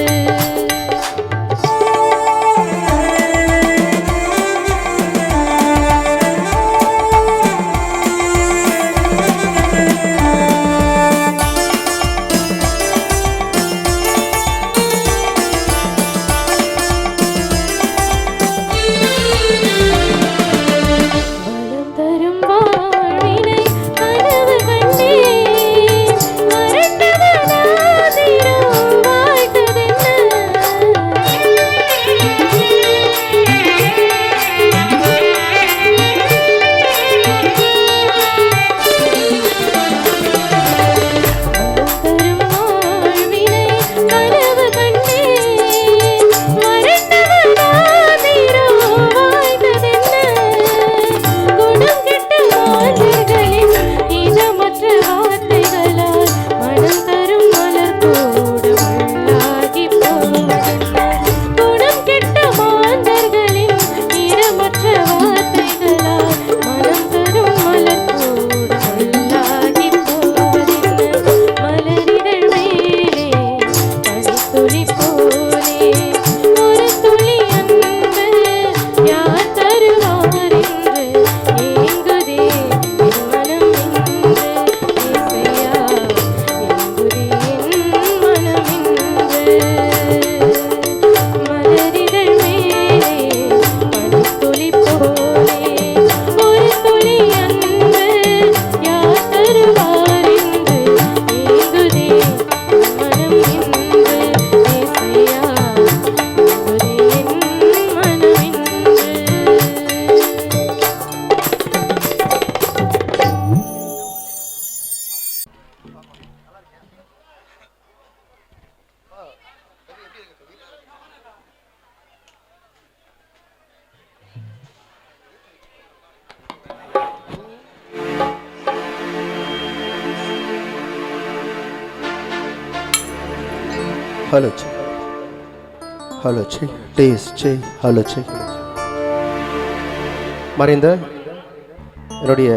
வளம் தரும் வாழ்வினை கனவு கண்டேன் மறந்தவனாதிரம் தரும் வாழ்வினை கனவு கண்டேன் மறந்தவனாதிரம் வாழ்ந்ததென்ன குணம் கெட்ட மாந்தர்களின் இதமற்ற வார்த்தைகளால் மனம் தரும் மலர் கூட முள்ளாகி போவதென்ன குணம் கெட்ட மாந்தர்களின் இதமற்ற வார்த்தைகளால் மனம் தரும் மலர் கூட முள்ளாகி போவதென்ன மலரிதழ் மேலே பனித்துளி போலே ஒரு துளி அன்பு யார் தருவார் என்று ஏங்குதே என் மனம் நின்று ஏசையா ஏங்குதே என் மனம் நின்று மலரிதழ் மேலே பனித்துளி போலே ஒரு துளி அன்பு யார் தருவார் என்று ஏங்குதே என் மனம் நின்று ஏசையா ஏங்குதே என் மனம் நின்று hello check hello check taste check hello check மறைந்த என்னுடைய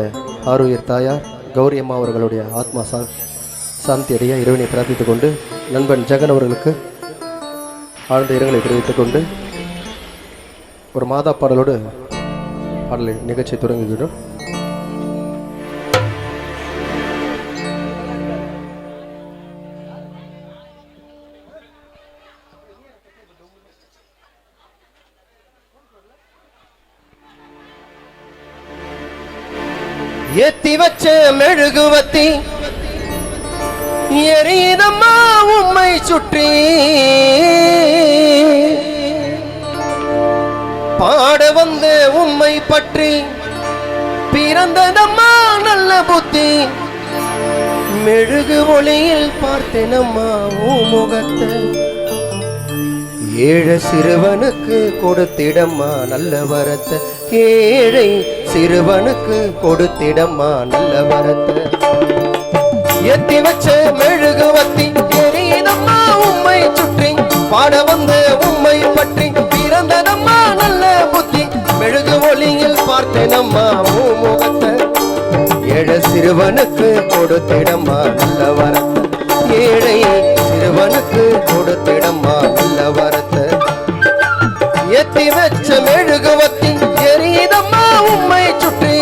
ஆருயிர் தாயார் கௌரி அம்மா அவர்களுடைய ஆத்மா சாந்தி அடைய இறைவனை பிரார்த்தித்துக் கொண்டு நண்பன் ஜெகன் அவர்களுக்கு ஆழ்ந்த இரங்கலை தெரிவித்துக் கொண்டு ஒரு மாதா பாடலோடு பாடலை நிகழ்ச்சி தொடங்குகிறோம். ஏத்தி வச்ச மெழுகுவத்தி எரியுதம்மா சுற்றி பாட வந்த உம்மை பற்றி பிறந்ததம்மா நல்ல புத்தி மெழுகு ஒளியில் பார்த்தேனம்மா உன் முகத்தை ஏழை சிறுவனுக்கு கொடுத்திடம்மா நல்ல வரத்தை ஏழை சிறுவனுக்கு கொடுத்திடம்மா நல்ல வரத்தை எத்தி வச்ச மெழுகுவத்தி எரியுதம்மா உம்மை சுற்றி பாட வந்த உம்மை பற்றி பிறந்ததம்மா நல்ல புத்தி மெழுகு ஒளியில் பார்த்தேனம்மா உன் முகத்தை ஏழை சிறுவனுக்கு கொடுத்திடம்மா நல்ல வரத்தை ஏழை சிறுவனுக்கு கொடுத்திடம்மா நல்ல வரத்தை எத்தி வச்ச மெழுகுவத்தி எரியுதம்மா உம்மை சுற்றி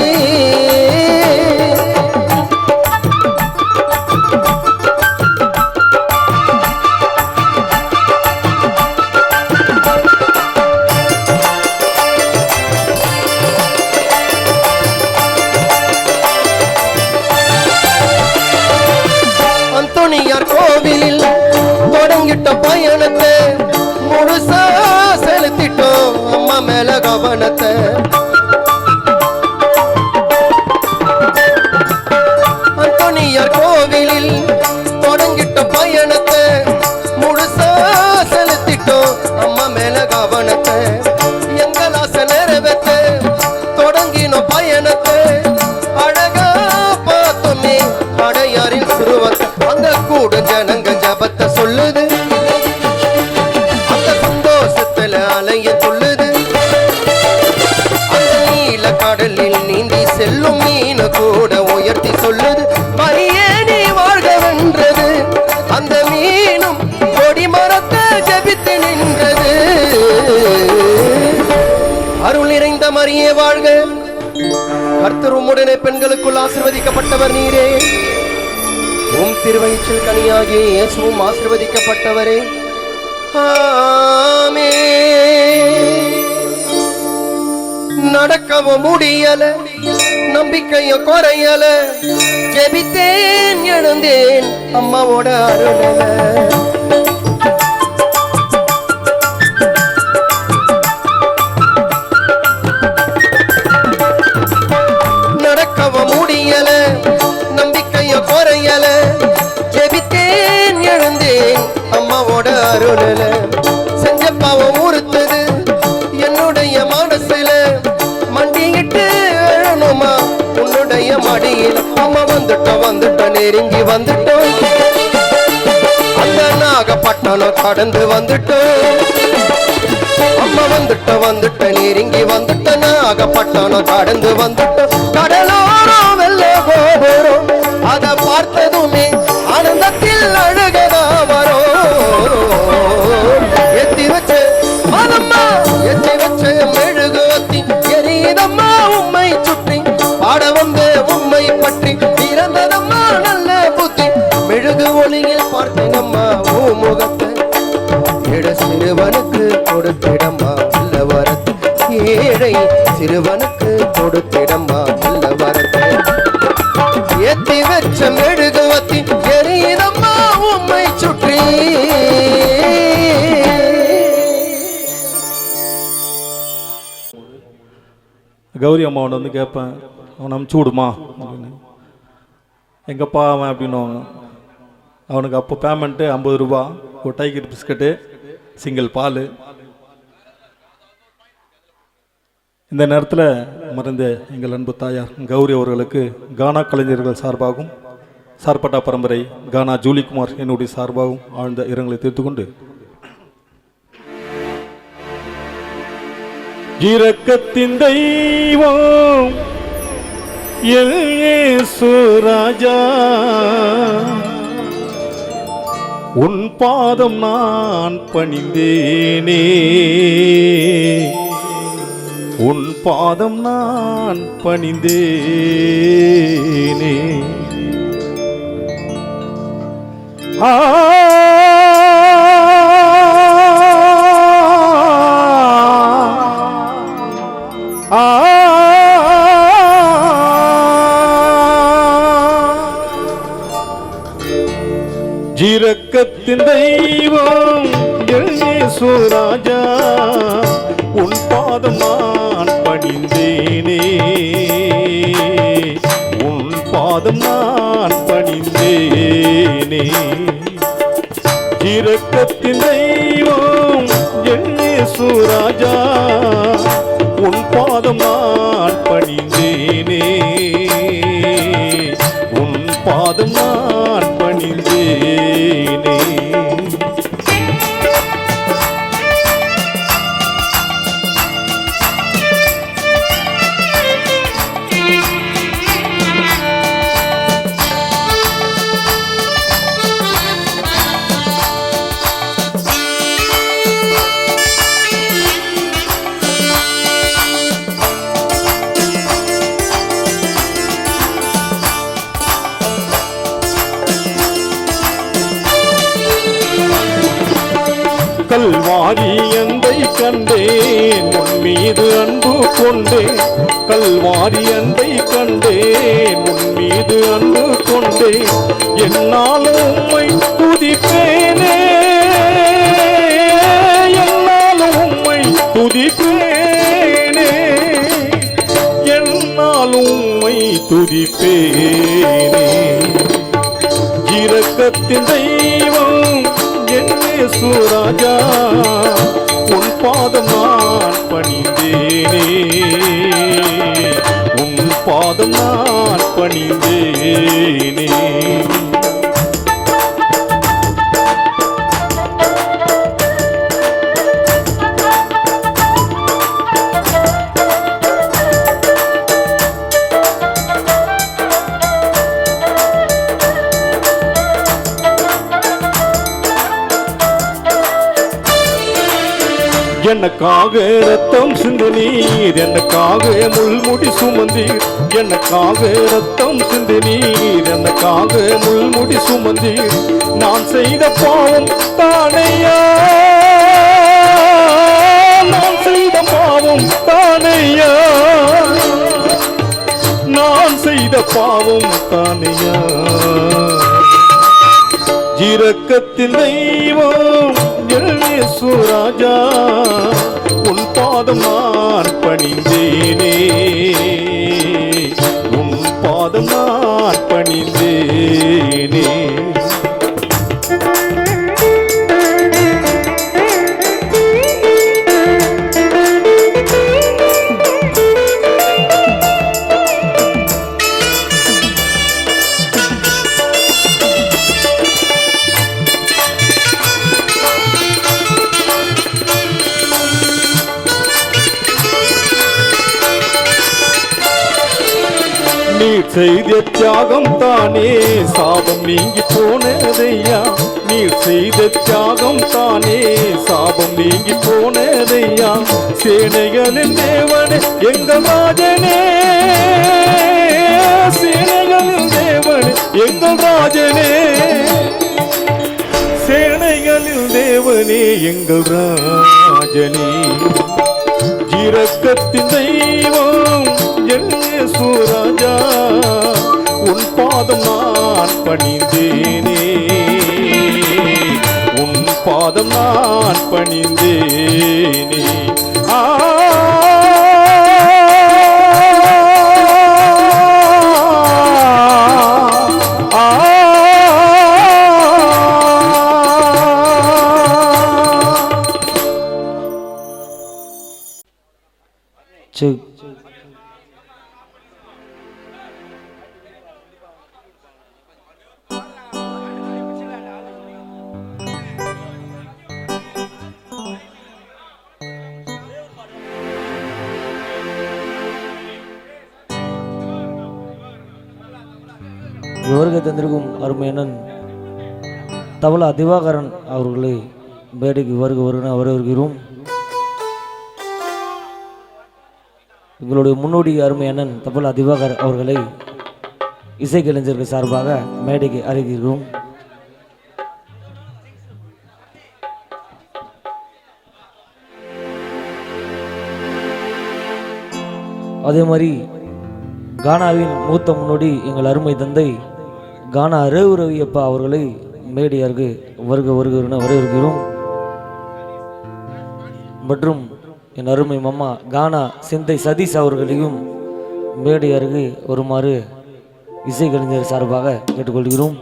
அந்தோனியார் கோவிலில் தொடங்கிட்ட பயணத்தை முழுசா செலுத்திட்டோம் அம்மா மேல கவனத்தை அந்தோனியார் கோவிலில் தொடங்கிட்ட பயணத்தை முழுசா செலுத்திட்டோம் அம்மா மேல கவனத்தை எங்கள் ஆசை நிறைவேற்ற தொடங்கின பயணத்தை அழகா பார்த்தோமே அடையாரில் சுருவத்தை அந்த கூட ஜனங்க ஜபத்தை சொல்லுது அந்த சந்தோஷத்துல அலைய சொல்லுது அந்த நீல கடலில் நீந்தி செல்லும் மீன் கூட உயர்த்தி சொல்லுது பரியே நீ வாழ்க வென்றது அந்த மீனும் கொடி மரத்தை ஜபித்து நின்றது அருள் நிறைந்த மரியே வாழ்க கர்த்தர் உம்முடனே பெண்களுக்குள் ஆசீர்வதிக்கப்பட்டவர் நீரே உம் திருவயிற்றில் கனியாகிய இயேசுவும் ஆசீர்வதிக்கப்பட்டவரே ஆமென் நடக்கவும் முடியல நம்பிக்கையும் குறையல ஜெபித்தேன் எழுந்தேன் அம்மாவோட அருளல நடக்கவும் முடியல நம்பிக்கையும் குறையல ஜெபித்தேன் எழுந்தேன் அம்மாவோட அருளல செஞ்ச பாவம் உறுத்துது என்னுடைய மனசுல மண்டிக்கிட்டு எழணுமா உன்னுடைய மடியில் அம்மா வந்துட்டோம் நெருங்கி வந்துட்டோம் அந்த நாகப்பட்டினம் கடந்து வந்துட்டோம் அம்மா வந்துட்ட நெருங்கி வந்துட்ட நாகப்பட்டினம் கடந்து வந்துட்டோம் கடலோரம் வெள்ள கோபுரம் அதை பார்த்ததுமே ஆனந்தத்தில் அழுகதா வரும் எத்தி வச்சு மனம்மா எத்தி வச்சு மெழுகுவத்தி எரியுதம்மா உம்மை சுற்றி பாட வந்து உம்மை பற்றி பிறந்ததம்மா நல்ல புத்தி மெழுகு ஒளியில் பார்த்தேனம்மா உன் முகத்தை ஏழை சிறுவனுக்கு கொடுத்திடம்மா நல்ல வரத்தை ஏழை சிறுவனுக்கு கொடுத்திடம்மா நல்ல வரத்தை எத்தி வச்ச மெழுகுவத்தி எரியுதம்மா உம்மை சுற்றி கௌரி அம்மாவோட வந்து கேட்பேன் அவனை அமுச்சு விடுமா அப்படின்னு எங்கப்பா அவன் அப்படின்னுவாங்க அவனுக்கு அப்போ பேமெண்ட்டு 50 ரூபா ஒரு டைகர் பிஸ்கட்டு சிங்கிள் பால். இந்த நேரத்தில் மறைந்த எங்கள் அன்பு தாயார் கௌரி அவர்களுக்கு கானா கலைஞர்கள் சார்பாகவும் சார்பட்டா பரம்பரை கானா ஜூலிகுமார் என்னுடைய சார்பாகவும் ஆழ்ந்த இரங்கலை தீர்த்துக்கொண்டு இரக்கத்தின் தெய்வம் இயேசு ராஜா உன் பாதம் நான் பணிந்தேனே உன் பாதம் நான் பணிந்தேனே ஆ இரக்கத்தின் இரக்கத்தின் தெய்வம் இயேசு ராஜா உன் பாதம் நான் பணிந்தேனே உன் பாதம் நான் பணிந்தேனே இரக்கத்தின் தெய்வம் இயேசு ராஜா உன் பாதம் நான் பணிந்தேனே உன் பாதம் நான் பணிந்தேனே கல்வாரி அன்பை கண்டேன் உன் மீது அன்பு கொண்டேன் கல்வாரி அன்பை கண்டேன் உன் மீது அன்பு கொண்டேன் என்னாலும் உம்மை துதிப்பேனே என்னாலும் உம்மை துதிப்பேனே என்னாலும் உம்மை துதிப்பேனே இரக்கத்தின் தெய்வம் இயேசு ராஜா உன் பாதம் நான் பணிந்தேனே உன் பாதம் நான் பணிந்தேனே எனக்காக ரத்தம் சிந்தினீர் எனக்காக முள்முடி சுமந்தீர் எனக்காக ரத்தம் சிந்தினீர் எனக்காக முள்முடி சுமந்தீர் நான் செய்த பாவம் தானையா நான் செய்த பாவம் தானையா நான் செய்த பாவம் தானையா இரக்கத்தின் தெய்வம் இயேசு ராஜா உன் பாதம் நான் பணிந்தேனே உன் பாதம் நான் பணிந்தேனே நீர் செய்த தியாகம் தானே சாபம் நீங்கி போனதையா நீர் செய்த தியாகம் தானே சாபம் நீங்கி போனதையா சேனைகளின் தேவனே எங்கள் ராஜனே சேனைகளின் தேவனே எங்கள் ராஜனே சேனைகளில் தேவனே எங்கள் ராஜனே இரக்கத்தின் தெய்வம் இயேசு ராஜா உன் பாதம் நான் பணிந்தேனே உன் பாதம் நான் பணிந்தேனே ஆ செக் வருகை தந்திருக்கும் அருமையண்ணன் தவளா திவாகரன் அவர்களை மேடைக்கு வருக வரவேற்கிறோம். எங்களுடைய முன்னோடி அருமையண்ணன் தபலா திவாகர் அவர்களை இசைக்கலைஞர்கள் சார்பாக மேடைக்கு அழைக்கிறோம். அதே மாதிரி கானாவின் மூத்த முன்னோடி எங்கள் அருமை தந்தை கானா ரவியப்பா அவர்களை மேடையாருக்கு வருகிறோம் வரவேற்கிறோம். மற்றும் என் அருமை மம்மா கானா சிந்தை சதீஷ் அவர்களையும் மேடை அருகே வருமாறு இசைக்கலைஞர் சார்பாக கேட்டுக்கொள்கிறோம்.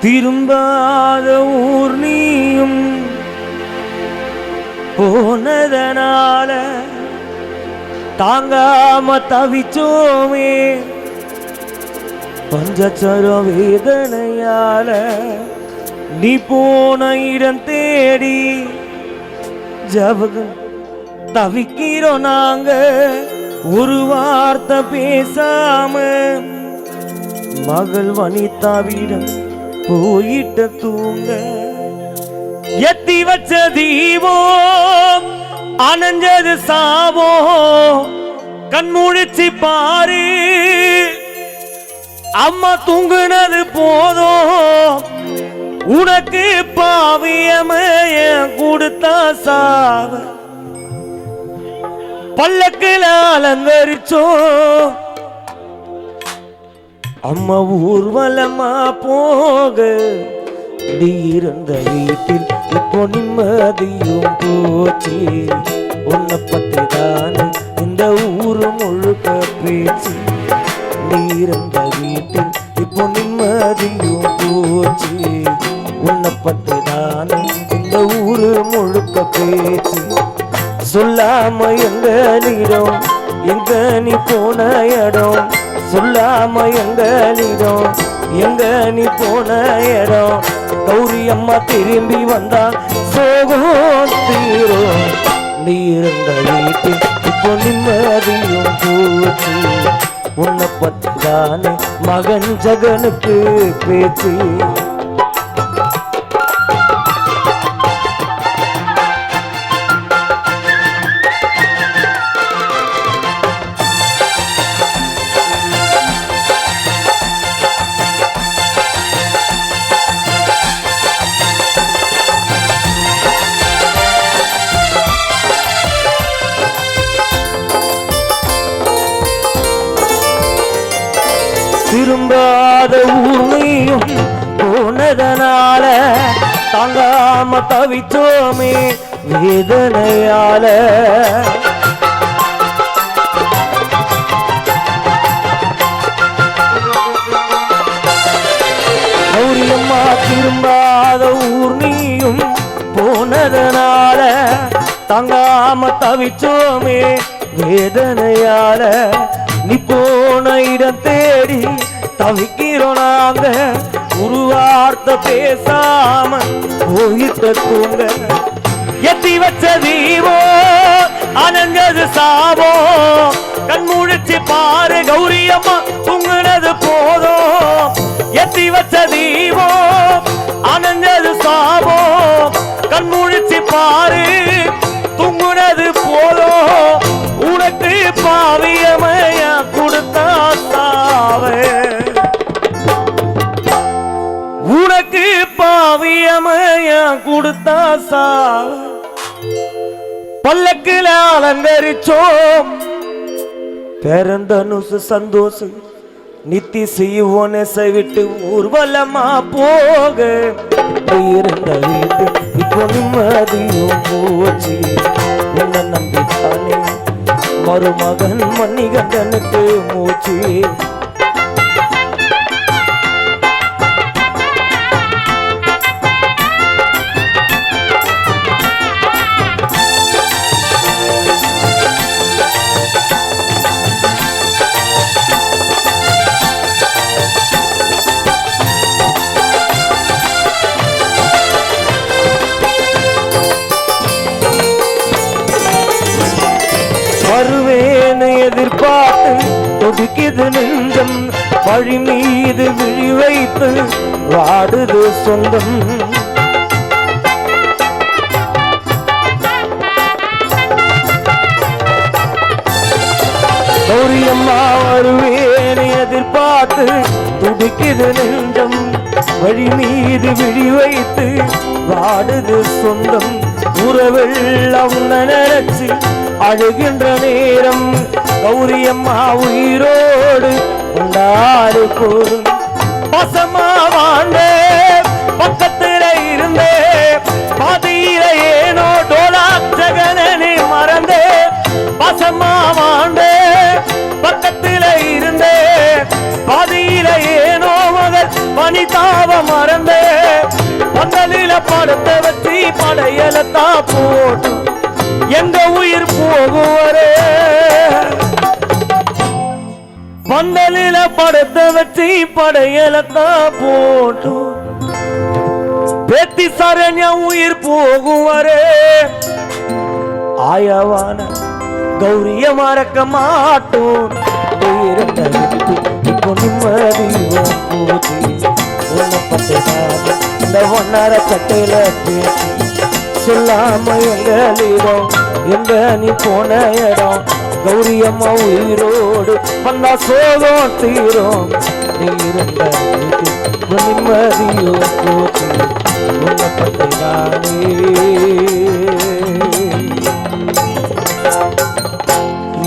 திரும்பாத ஊர் நீயும் போனதனால தாங்காம தவிச்சோமே பஞ்சச்சர வேதனையால நீ போன இடம் தேடி ஜபகம் தவிக்கிறோம் நாங்க ஒரு வார்த்தை பேசாம மகள் வனிதாவிடம் போயிட்ட தூங்க எத்தி வச்ச தீபம் அணைஞ்சது சாவோ கண்முழிச்சு பாரு அம்மா தூங்குனது போதும் உனக்கு பாவியமைய கொடுத்தா சாவ பல்லக்குல அலங்கரிச்சோ அம்மா ஊர்வலமா போக நீ இருந்த வீட்டில் இப்போ நிம்மதியும் போச்சு உன்னை பத்தி தானே இந்த ஊரு முழுக்க பேச்சு நீ இருந்த வீட்டில் இப்போ நிம்மதியும் போச்சு உன்னை பத்தி தானே இந்த ஊரு முழுக்க பேச்சு சொல்லாம எங்க நீடம் எங்க நீ போன இடம் சொல்லாம எங்களிடம் எங்க நீ போன இடம் கௌரி அம்மா திரும்பி வந்தா சோகம் தீரும் நீ இருந்த வீட்டில் இப்போ நிம்மதியும் போச்சு உன்னை பத்தி தானே மகன் ஜகனுக்கு பேச்சு திரும்பாத ஊர்மையும் போனதனால தாங்காம தவிச்சோமே வேதனையால கௌரியம்மா திரும்பாத ஊர்மையும் போனதனால தாங்காம தவிச்சோமே வேதனையால நீ போன இடம் தேடி தவிக்கிறோம் நாங்க ஒரு வார்த்தை பேசாம போயிட்ட தூங்க எத்தி வச்ச தீவோ அனஞ்சது சாவோ கண்முழிச்சு பாரு கௌரியம்மா தூங்குனது போதும் எத்தி வச்ச தீவோ அனஞ்சது சாவோ கண்முழிச்சு பாரு தூங்குனது போதும் உனக்கு பாவியமையா கொடுத்தா சாவே உனக்கு பாவியமையா கொடுத்தா சாவே பல்லக்குல அலங்கரிச்சோம் பேரந்தனுசு சந்தோஷம் நித்தி செய்வோன்னு விட்டு ஊர்வலமா போக இருந்த வீட்டு இப்போ நிம்மதியும் போச்சு உன்னை நம்பித்தானே மருமகன் மணிகண்டனுக்கு மூச்சு வருவேன்னு எதிர்பார்த்து துடிக்குது நெஞ்சம் வழி மீது விழி வைத்து வாடுது சொந்தம் கௌரியம்மா வருவேன்னு எதிர்பார்த்து துடிக்குது நெஞ்சம் வழி மீது விழி வைத்து வாடுது சொந்தம் உறவெல்லாம் உன்னை நினைச்சு அழுகின்ற நேரம் கௌரியம்மா உயிரோடு கொண்டாடு போதும். பசமா வாழ்ந்தே பக்கத்துல இருந்தே பாதியில ஏனோ டோலாச்சகனே மறந்தே. பசமா வாழ்ந்தே பக்கத்துல இருந்தே பாதியில ஏனோ மகள் பனிதாவ மறந்தே. பந்தலில படத்தை வச்சு படையலத்தா போட்டு எங்க உயிர் போகுவரே. பந்தலில படத்தை வச்சு படையலத்தா போட்டு பேத்தி சரண்ய உயிர் போகுவரே. ஆயவான கௌரிய மறக்க மாட்டோம். இப்போ நிம்மதியும் போச்சு ஒன்னப்பட்டதான இந்த ஒன்னர சட்டையில பேசி சொல்லாம எங்களிடம் எங்க நீ போன இடம். கௌரியம்மா உயிரோடு வந்தா சோகம் தீரும். நீ இருந்த நிம்மதியோ போச்சு ஒன்னப்பட்டதானே.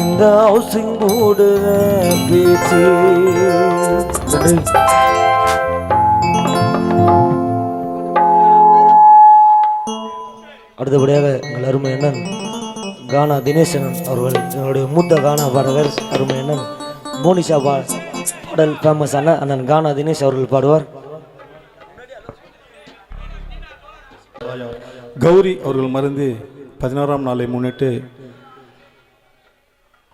இந்த ஹவுசிங் போர்டு பேச்சு அடுத்தபடியாக எங்கள் அருமை அண்ணன் கானா தினேசன் அவர்கள் எங்களுடைய மூத்த கானா பாடகர் அருமை அண்ணன் மோனிஷா பாடல் ஃபேமஸ் ஆன அண்ணன் கானா தினேஷ் அவர்கள் பாடுவார். கௌரி அவர்கள் மறைந்து 16ஆம் நாளை முன்னிட்டு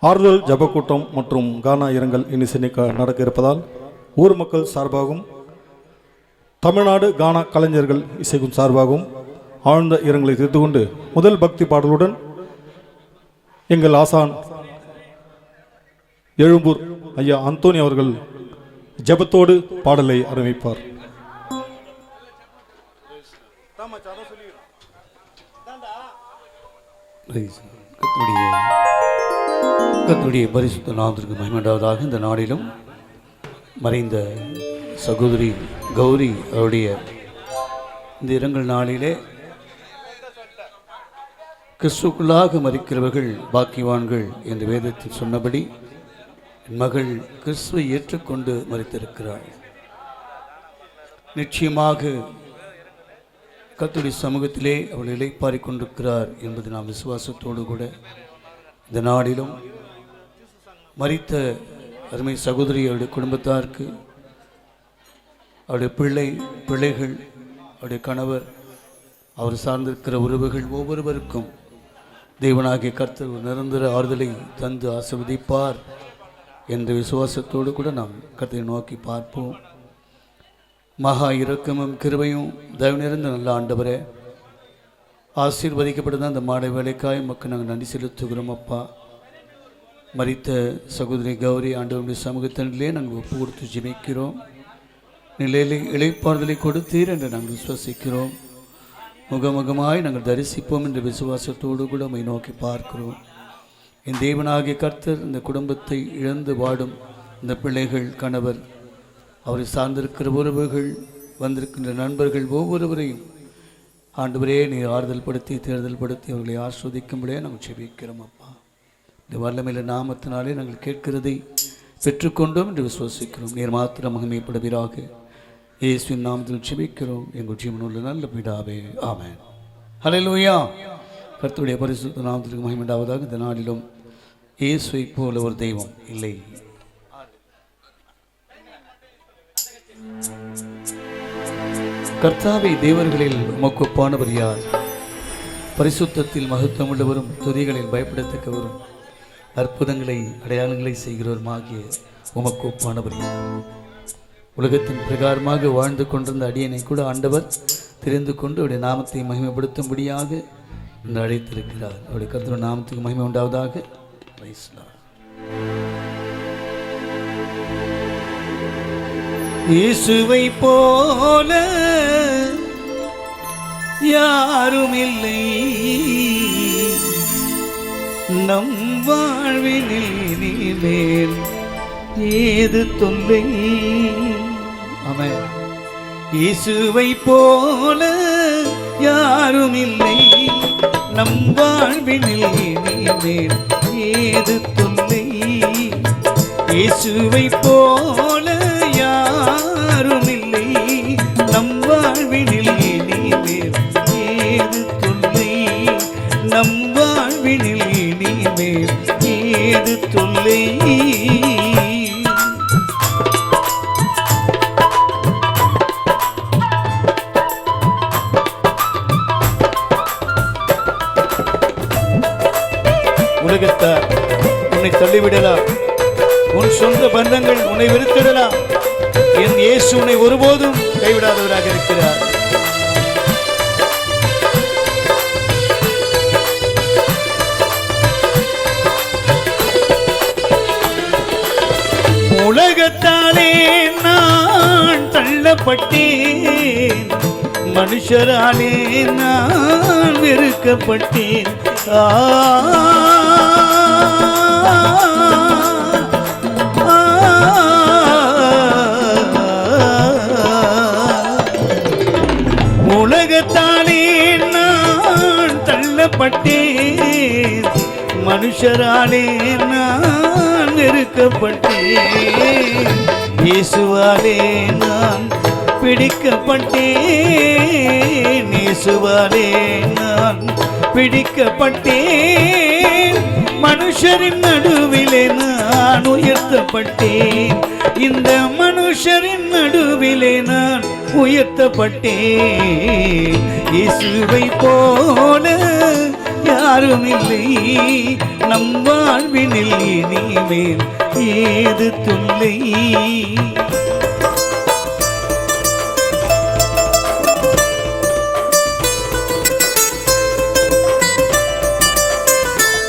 ஆறுதல் ஜபக்கூட்டம் மற்றும் கானா இரங்கல் இன்னிசை நடக்க இருப்பதால் ஊர் மக்கள் சார்பாகவும் தமிழ்நாடு கானா கலைஞர்கள் இசைக்கும் சார்பாகவும் ஆழ்ந்த இரங்கலை தெரிந்து கொண்டு முதல் பக்தி பாடலுடன் எங்கள் ஆசான் எழும்பூர் ஐயா அந்தோனி அவர்கள் ஜபத்தோடு பாடலை ஆரம்பிப்பார். கர்த்தருடைய பரிசுத்த நாமத்திற்கு மகிமையுண்டாவதாக. இந்த நாளிலும் மறைந்த சகோதரி கௌரி அவருடைய இந்த இரங்கல் நாளிலே கிறிஸ்துக்குள்ளாக மரிக்கிறவர்கள் பாக்கியவான்கள் என்று வேதத்தில் சொன்னபடி என் மகள் கிறிஸ்துவை ஏற்றுக்கொண்டு மரித்திருக்கிறாள். நிச்சயமாக கர்த்தருடைய சமூகத்திலே அவள் இளைப்பாறிக் கொண்டிருக்கிறார் என்பது நாம் விசுவாசத்தோடு கூட இந்த நாளிலும் மரித்த அருமை சகோதரி அவருடைய குடும்பத்தாருக்கு, அவருடைய பிள்ளைகள், அவருடைய கணவர், அவர் சார்ந்திருக்கிற உறவுகள் ஒவ்வொருவருக்கும் தேவனாகிய கர்த்தர் நிரந்தர ஆறுதலை தந்து ஆசீர்வதிப்பார் என்ற விசுவாசத்தோடு கூட நாம் கர்த்தரை நோக்கி பார்ப்போம். மகா இரக்கமும் கிருபையும் தயவு நிறைந்த நல்ல ஆண்டவரே, ஆசீர்வதிக்கப்பட்டதான் அந்த மாட வேலைக்காய் மக்கள் நாங்கள் நன்றி செலுத்துகிறோம். அப்பா, மரித்த சகோதரி கௌரி ஆண்டவருடைய சமூகத்தினிலே நாங்கள் ஒப்பு கொடுத்து ஜெபிக்கிறோம். நிலையிலே இளைப்பாறுதலை கொடுத்தீர் என்று நாங்கள் விசுவாசிக்கிறோம். முகமுகமாய் நாங்கள் தரிசிப்போம் என்ற விசுவாசத்தோடு கூட உம்மை நோக்கி பார்க்கிறோம். என் தேவனாகிய கர்த்தர் இந்த குடும்பத்தை இழந்து வாடும் இந்த பிள்ளைகள், கணவர், அவரை சார்ந்திருக்கிற உறவுகள், வந்திருக்கின்ற நண்பர்கள் ஒவ்வொருவரையும் ஆண்டவரே நீர் ஆறுதல் படுத்தி தேர்தல் படுத்தி அவர்களை ஆஸ்வதிக்கும்படியே நாங்கள் செபிக்கிறோம். அப்பா, இந்த வல்லமையில நாமத்தினாலே நாங்கள் கேட்கிறதை பெற்றுக்கொண்டோம் என்று விசுவாசிக்கிறோம். நீர் மாத்திரம் மகிமைப்படுவீராக. இயேசுவின் நாமத்தில் செபிக்கிறோம் எங்கள் ஜீவனுள்ள நல்ல பிதாவே, ஆமென். ஹல்லேலூயா. கர்த்தருடைய பரிசுத்த நாமத்திற்கு மகிமையுண்டாவதாக. இந்த நாளிலும் இயேசுவை போல ஒரு தெய்வம் இல்லை. கர்த்தாவை தேவர்களில் உமக்கு ஒப்பானவர் யார்? பரிசுத்தத்தில் மகத்துவமுள்ளவரும் துதிகளில் பயப்படத்தக்கவரும் அற்புதங்களை அடையாளங்களை செய்கிறவருமாகிய உமக்கு ஒப்பானவர் யார்? உலகத்தின் பிரகாரமாக வாழ்ந்து கொண்டிருந்த அடியனை கூட ஆண்டவர் தெரிந்து கொண்டு அவருடைய நாமத்தை மகிமைப்படுத்தும்படியாக இன்று அழைத்திருக்கிறார். அவருடைய கர்த்தருடைய நாமத்துக்கு மகிமை உண்டாவதாக. இயேசுவை போல யாரும் இல்லை நம் வாழ்வினில் மேல் ஏது தொல்லை. ஆமென். இயேசுவை போல யாரும் இல்லை நம் வாழ்வினில் இனிமேல் ஏது தொல்லை இயேசுவை போல யாரும் இல்லை நம் வாழ்வினில் இனிமேல் ஏது தொல்லை நம் வாழ்வினில் இனிமேல் ஏது தொல்லை உலகத்தார் உன்னை தள்ளிவிடலாம் உன் சொந்த பந்தங்கள் உன்னை வெறுத்திடலாம் என் இயேசு உன்னை ஒருபோதும் கைவிடாதவராக இருக்கிறார் உலகத்தாலே நான் தள்ளப்பட்டேன் மனுஷராலே நான் வெறுக்கப்பட்டேன் உலகத்தாலே நான் தள்ளப்பட்டேன் மனுஷராலே நான் வெறுக்கப்பட்டேன் இயேசுவாலே நான் பிடிக்கப்பட்டேன் இயேசுவாலே நான் பிடிக்கப்பட்டேன் மனுஷரின் நடுவிலே நான் உயர்த்தப்பட்டேன் இந்த மனுஷரின் நடுவிலே நான் உயர்த்தப்பட்டேன் இயேசுவை போல யாரும் இல்லை நம் வாழ்வினில் இனிமேல் ஏது தொல்லை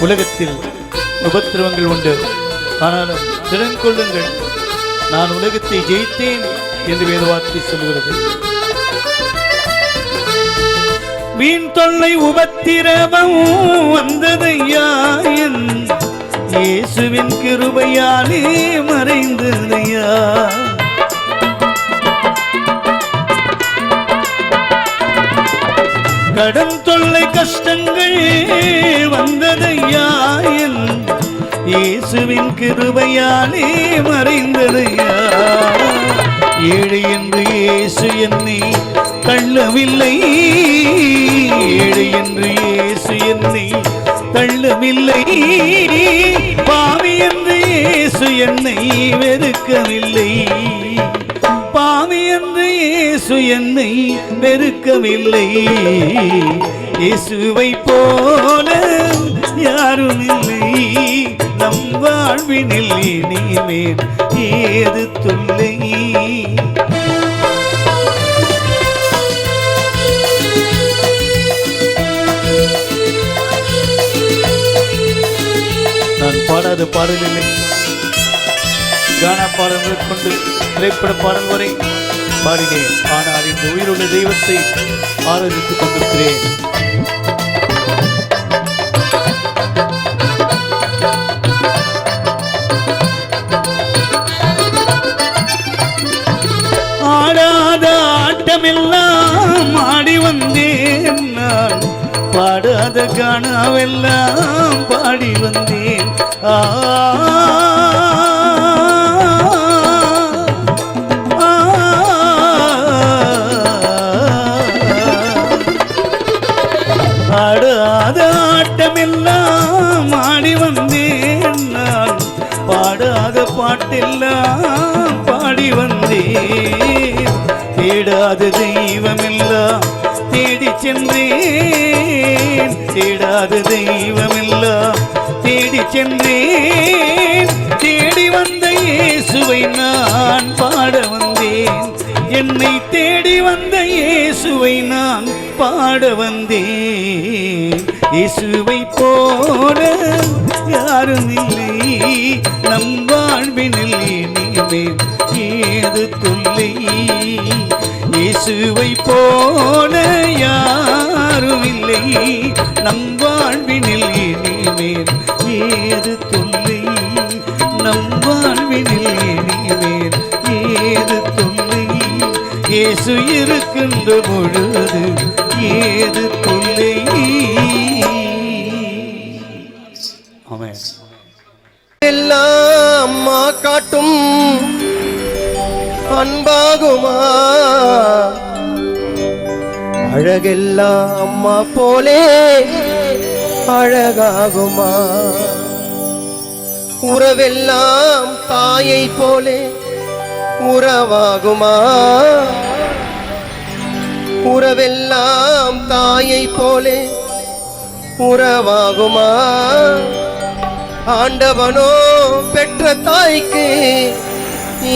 உலகத்தில் உபத்திரவங்கள் உண்டு ஆனாலும் திறன் கொள்ளுங்கள் நான் உலகத்தை ஜெயித்தேன் என்று வேதவார்த்தை சொல்கிறது வீண் தொல்லை உபத்திரவம் வந்ததையா என் இயேசுவின் கிருபையாலே மறைந்ததையா கடன் தொல்லை கஷ்டங்கள் வந்ததையா என் இயேசுவின் கிருபையாலே மறைந்ததையா ஏழை என்று இயேசு என்னை தள்ளவில்லை ஏழை என்று இயேசு என்னை தள்ளவில்லை பாவி என்று இயேசு என்னை வெறுக்கவில்லை பாவி என்று இயேசு என்னை வெறுக்கவில்லை இயேசுவை போல யாரும் இல்லை நம் வாழ்வினில் இனிமேல் ஏது தொல்லை நான் பாடாத பாடலில்லை கானா பாடல் கொண்டு திரைப்பட பாடல் வரை பாடினேன் ஆனால் இந்த உயிருள்ள தெய்வத்தை ஆராதித்துக் கொண்டிருக்கிறேன் ஆடாத ஆட்டமெல்லாம் ஆடி வந்தேன் நான் பாடாத காணாவெல்லாம் பாடி வந்தேன் ஆடாத ஆட்டமெல்லாம் ஆடி வந்தேன் நான் பாடாத பாட்டெல்லாம் பாடி வந்தேன் தேடாத தெய்வமெல்லாம் தேடி சென்றேன் தேடாத தெய்வமெல்லாம் தேடி சென்றேன் தேடி வந்த இயேசுவை நான் பாட வந்தேன் என்னை தேடி வந்த இயேசுவை நான் பாட வந்தேன் இயேசுவை போல யாரும் இல்லை நம் வாழ்வினில் இனிமேல் ஏது தொல்லை இயேசுவை போல யாரும் இல்லை நம் வாழ்வினில் இனிமேல் ஏது தொல்லை நம் வாழ்வினில் இனிமேல் ஏது தொல்லை இயேசு இருக்கின்ற பொழுது ஏது தொல்லை. ஆமென். எல்லாம் அம்மா காட்டும் அன்பாகுமா, அழகெல்லாம் அம்மா போலே அழகாகுமா, உறவெல்லாம் தாயை போலே உறவாகுமா, உறவெல்லாம் தாயை போலே உறவாகுமா, ஆண்டவனோ பெற்ற தாய்க்கு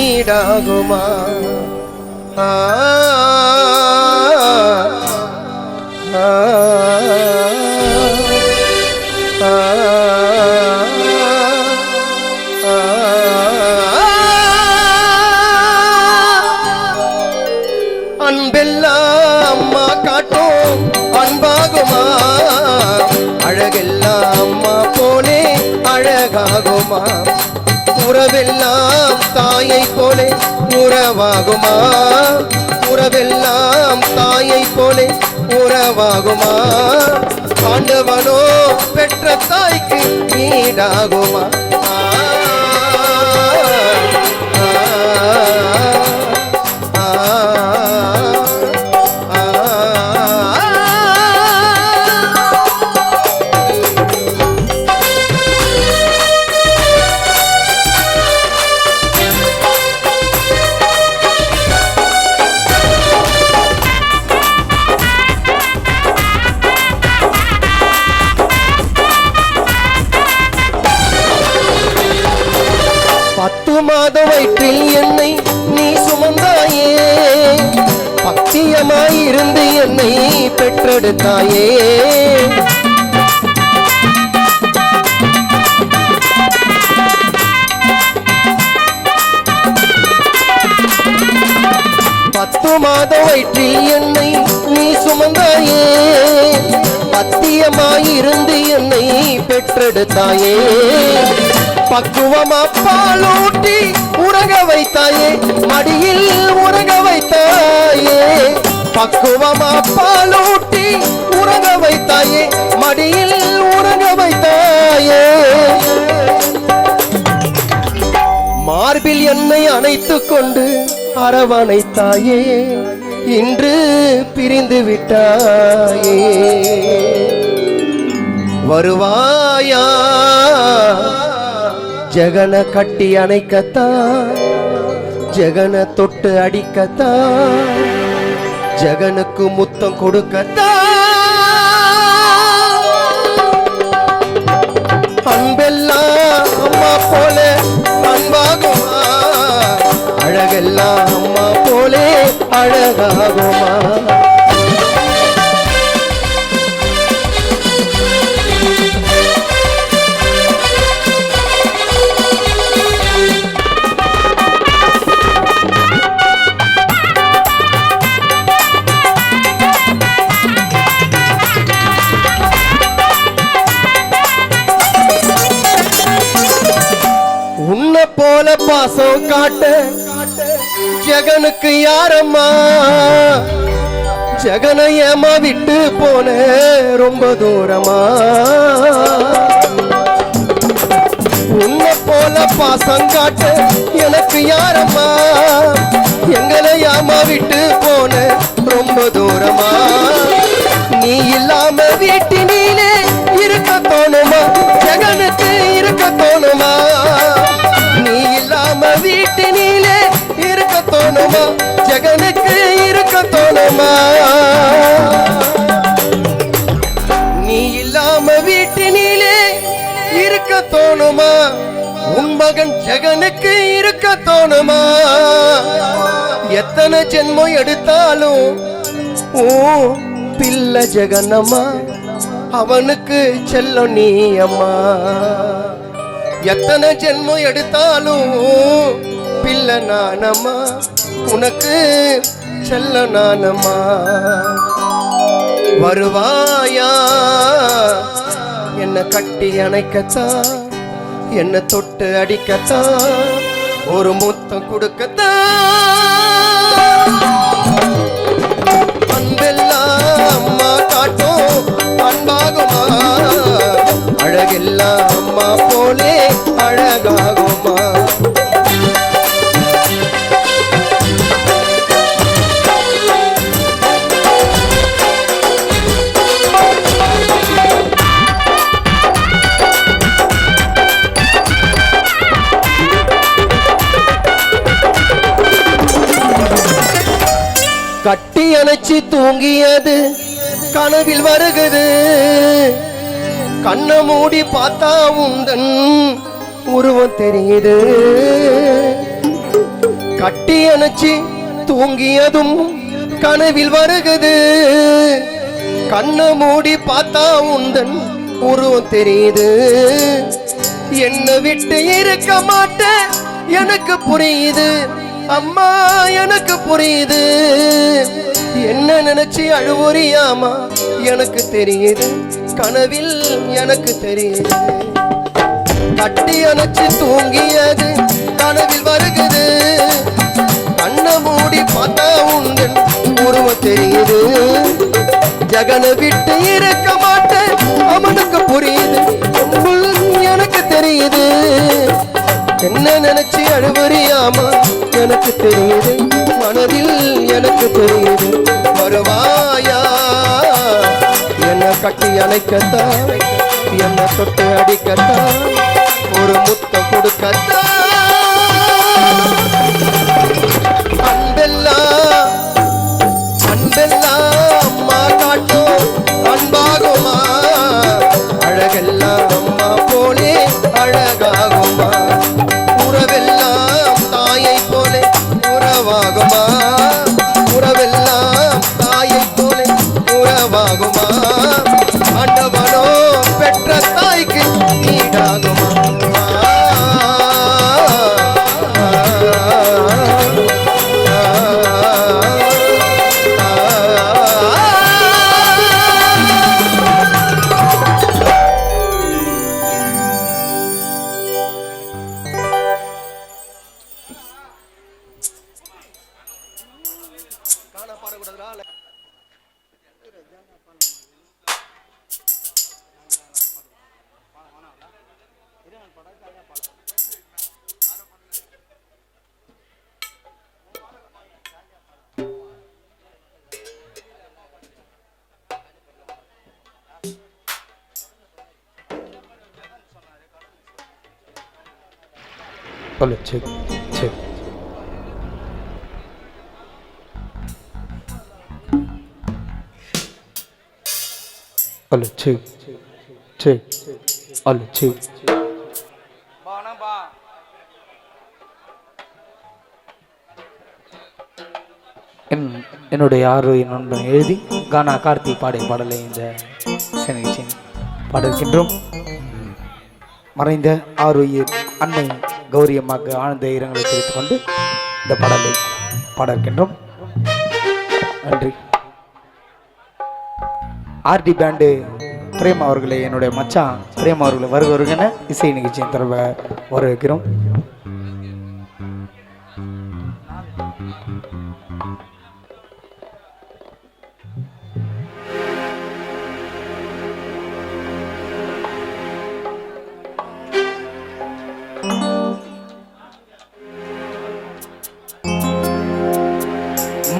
ஈடாகுமா. ஆ ஆ ஆ அன்பெல்லாம் அம்மா காட்டும் அன்பாகுமா, அழகெல்லாம் அம்மா போலே அழகாகுமா, உறவெல்லாம் தாயை போலே உறவாகுமா, உறவெல்லாம் தாயை போலே உறவாகுமா, ஆண்டவனோ பெற்ற தாய்க்கு ஈடாகுமா. மாத வயிற்றில் என்னை நீ சுமந்தாயே, பக்தியமாயிருந்து என்னை பெற்றெடுத்தாயே, பத்து மாத வயிற்றில் என்னை நீ சுமந்தாயே, பத்தியமாயிருந்து என்னை பெற்றெடுத்தாயே, பக்குவமா பாலூட்டி உறங்க வைத்தாயே, மடியில் உறங்க வைத்தாயே, பக்குவமா பாலூட்டி உறங்க வைத்தாயே, மடியில் உறங்க வைத்தாயே, மார்பில் என்னை அணைத்துக் கொண்டு அரவணைத்தாயே, இன்று பிரிந்து விட்டாயே, வருவாயா ஜெகன கட்டி அணைக்கத்தான், ஜெகன தொட்டு அடிக்கத்தான், ஜெகனுக்கு முத்தம் கொடுக்கத்தான், அன்பெல்லாம் அம்மா போல அன்பாகுமா, அழகெல்லாம் அம்மா போலே அழகாகுமா. உன்னை போல பாசம் காட்ட ஜெகனுக்கு யாரம்மா, ஜெகனை ஏமா விட்டு போன ரொம்ப தூரமா, உன்னை போல பாசம் காட்ட எனக்கு யாரம்மா, எங்களை ஏமா விட்டு போன ரொம்ப தூரமா, நீ இல்லாம வீட்டினிலே இருக்க தோணுமா, ஜெகனுக்கு இருக்க தோணுமா, நீ இல்லாம வீட்டினிலே இருக்க தோணுமா, ஜெகனுக்கு இருக்க தோணுமா, நீ இல்லாம வீட்டினிலே இருக்க தோணுமா, உன் மகன் ஜெகனுக்கு இருக்க தோணுமா, எத்தனை ஜென்மம் எடுத்தாலும் ஓ பிள்ளை ஜெகனம்மா, அவனுக்கு செல்லம் நீ அம்மா, எத்தனை ஜென்மம் எடுத்தாலும் பிள்ளை நானம்மா, உனக்கு செல்ல நானம்மா, வருவாயா என்னை கட்டி அணைக்கத்தான், என்னை தொட்டு அடிக்கத்தான், ஒரு முத்தம் கொடுக்கத்தான், அன்பெல்லாம் அம்மா அழகெல்லாம் அம்மா போலே அழகாகுமா? கட்டி அணைச்சி தூங்கியது கனவில் வருகுது, கண்ணை மூடி பார்த்தா உந்தன் உருவம் தெரியுது. கட்டி அணைச்சி தூங்கியதும் கனவில் வருகுது, கண்ணை மூடி பார்த்தா உந்தன் உருவம் தெரியுது. என்னை விட்டு இருக்க மாட்டேன் எனக்கு புரியுது அம்மா, எனக்கு புரியுது. என்ன நினைச்சு அழுவுறியாமா எனக்கு தெரியுது, கனவில் எனக்கு தெரியுது. கட்டி அணைச்சு தூங்கியது கனவில் வருகுது, கண்ணை மூடி பார்த்தா உந்தன் உருவம் தெரியுது. ஜகனை விட்டு இருக்க மாட்டேன் அவனுக்கு புரியுது, எனக்கு தெரியுது. என்ன நினைச்சு அழுவறியாமா எனக்கு தெரியுது, மனதில் எனக்கு தெரியுது. வருவாயா என்ன கட்டி அணைக்கத்தான், என்ன தொட்டு அடிக்கத்தான், ஒரு முத்தம் கொடுக்கத்தான். அன்பெல்லாம் அன்பெல்லாம் அம்மா காட்டும் அன்பாகுமா? அழகெல்லாம் அம்மா போலே அழகாகுமா? உறவெல்லாம் தாயை போலே உறவாகுமா? உறவெல்லாம் தாயை போலே உறவாகுமா? ஆண்டவனோ பெற்ற தாய்க்கு ஈடாகுமா? Hello, check, check. Hello, check, check. Hello, check. என்னுடைய ஆரோக்கிய நண்பன் எழுதி கானா கார்த்தி பாடிய பாடலை இந்த நிகழ்ச்சியில் பாடிருக்கின்றோம். மறைந்த ஆரோக்கிய அன்னை கௌரி அம்மாவுக்கு ஆழ்ந்த இரங்கலை தெரிவித்துக் கொண்டு இந்த பாடலை பாடிருக்கின்றோம். நன்றி. ஆர்டி பேண்டு பிரேம் அவர்களை, என்னுடைய மச்சான் பிரேம் அவர்களை வருகென இசை நிகழ்ச்சியின் தரவை வரவேற்கிறோம்.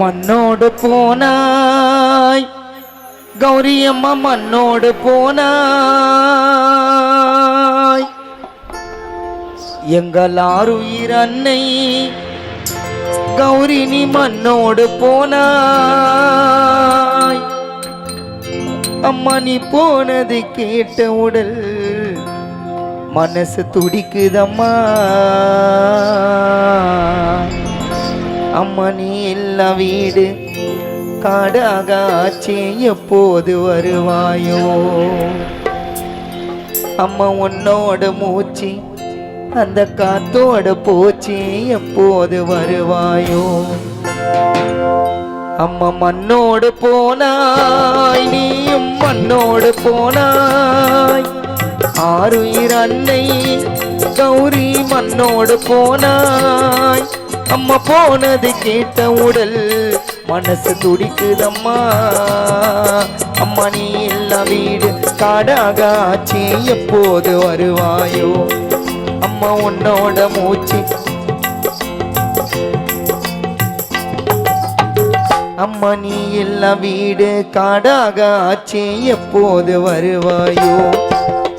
மண்ணோடு போனாய் கௌரி அம்மா, மண்ணோடு போனாய் எங்கள் ஆருயிர் அன்னை கௌரி, நீ மண்ணோடு போனாய். அம்மா நீ போனது கேட்ட உடல் மனசு துடிக்குதம்மா. அம்மா நீ எல்லா வீடு காடாக ஆச்சே, எப்போது வருவாயோ? அம்மா உன்னோட மூச்சு அந்த காத்தோட போச்சே, எப்போது வருவாயோ? அம்மா மண்ணோடு போனாய், நீயும் மண்ணோடு போனாய். ஆருயிர் அன்னை கௌரி மண்ணோடு போனாய். அம்மா போனது கேட்ட உடல் மனசு துடிக்குதம்மா. அம்மா நீ இல்ல வீடு காடாக ஆச்சு, எப்போது வருவாயோ? அம்மா உன்னோட மூச்சு, அம்மா நீ இல்ல வீடு காடாக ஆச்சு, எப்போது வருவாயோ?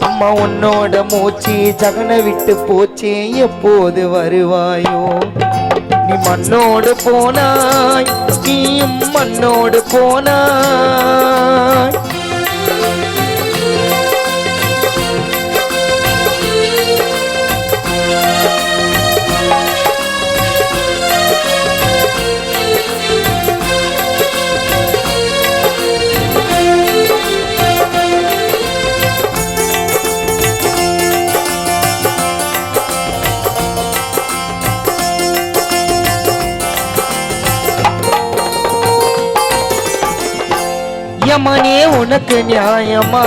அம்மா உன்னோட மூச்சு ஜகனை விட்டு போச்சே, எப்போது வருவாயோ? நீ மண்ணோடு போனாய், நீயும் மண்ணோடு போனாய். யமனே உனக்கு நியாயமா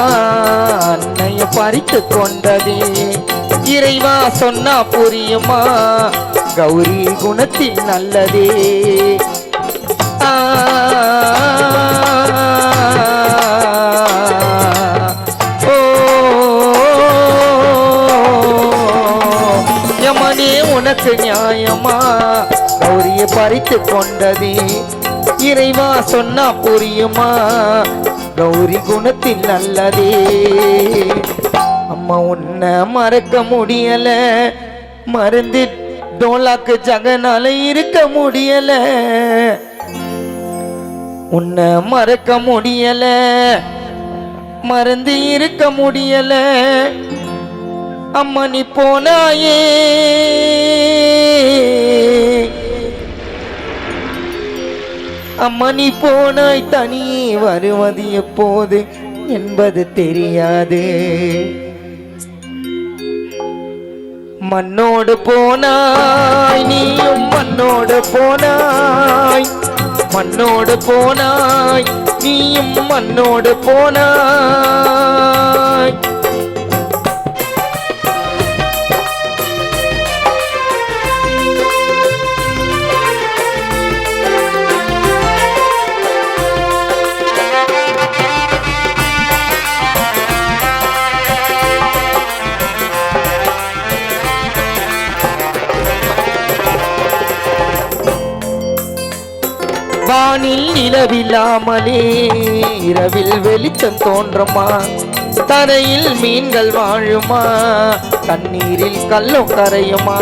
அன்னைய பறித்து கொண்டதே? இறைவா சொன்னா புரியுமா? கௌரி குணத்தின் நல்லதே. யமனே உனக்கு நியாயமா கௌரியை பறித்து கொண்டதே? இறைவா சொன்னா புரியுமா? கௌரி குணத்தில் நல்லதே. அம்மா உன்னை மறக்க முடியல, மறந்து டோலாக்கு ஜகனால இருக்க முடியல. உன்னை மறக்க முடியல, மறந்து இருக்க முடியல. அம்மா நீ போனாயே, அம்மா நீ போனாய், தனியே வருவது எப்போது என்பது தெரியாது. மண்ணோடு போனாய், நீயும் மண்ணோடு போனாய். மண்ணோடு போனாய், நீயும் மண்ணோடு போனாய். வானில் நிலவில்லாமலே இரவில் வெளிச்சம் தோன்றுமா? தரையில் மீன்கள் வாழுமா? தண்ணீரில் கல்லும் கரையுமா?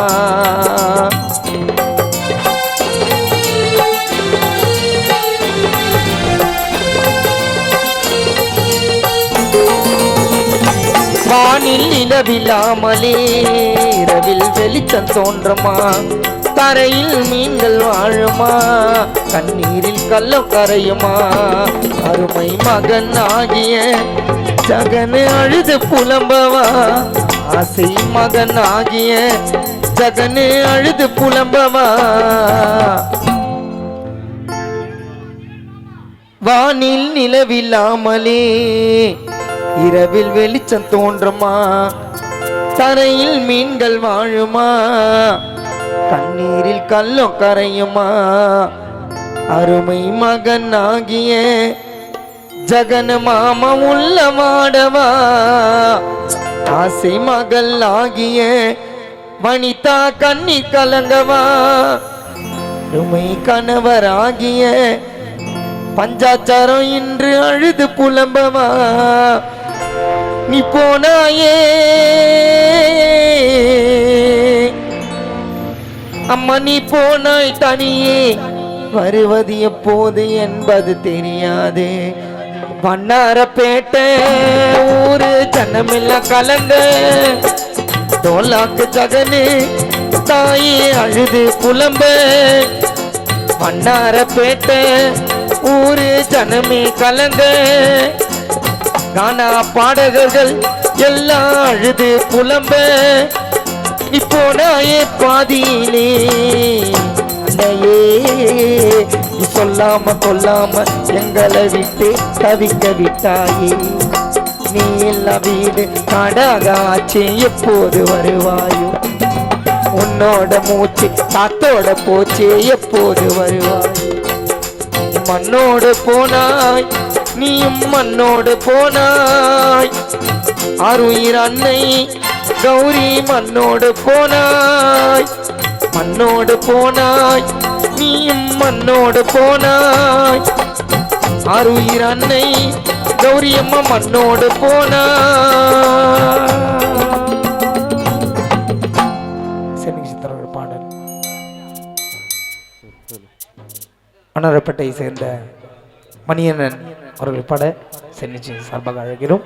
வானில் நிலவில்லாமலே இரவில் வெளிச்சம் தோன்றுமா? தரையில் மீன்கள் வாழுமா? கண்ணீரில் கல்லும் கரையுமா? அருமை மகன் ஆகிய ஜகன் அழுது புலம்பவா? ஆசை மகன் ஆகிய ஜகன் அழுது புலம்பவா? வானில் நிலவில்லாமலே இரவில் வெளிச்சம் தோன்றுமா? தரையில் மீன்கள் வாழுமா? கண்ணீரில் கல்லும் கரையுமா? அருமை மகன் ஆகிய ஜகன் மாமா உள்ள மாடவா? ஆசை மகள் ஆகிய வனிதா கண்ணீர் கலங்கவா? அருமை கணவர் ஆகிய பஞ்சாச்சாரம் இன்று அழுது புலம்பவா? நீ போனாயே, அம்மா நீ போனாய், தனியே வருவது எப்போது என்பது தெரியாது. வண்ணாரப்பேட்டை ஊரு ஜனமெல்லாம் கலங்க, டோலாக்கு ஜகனு தாயே அழுது புலம்ப. வண்ணாரப்பேட்டை ஊரு ஜனமே கலங்க, கானா பாடகர்கள் எல்லாம் அழுது புலம்ப. நீ போனாயே பாதியிலே அன்னையே, நீ சொல்லாம கொல்லாம எங்களை விட்டு தவிக்க விட்டாயே. நீ எல்லா வீடு காடாக ஆச்சு, எப்போது வருவாயோ? உன்னோட மூச்சு காத்தோட போச்சு, எப்போது வருவாயோ? மண்ணோடு போனாய், நீயும் மண்ணோடு போனாய். ஆருயிர் அன்னை கௌரி மண்ணோடு போனாய், மண்ணோடு போனாய், நீயும் மண்ணோடு போனாய். ஆருயிர் அன்னை கௌரி அம்மா மண்ணோடு போனாய். பாடல் மணரப்பட்டை சேர்ந்த மணியண்ணன் அவர்கள் பாட சென்னிச்சி சார்பாக அழைக்கிறோம்.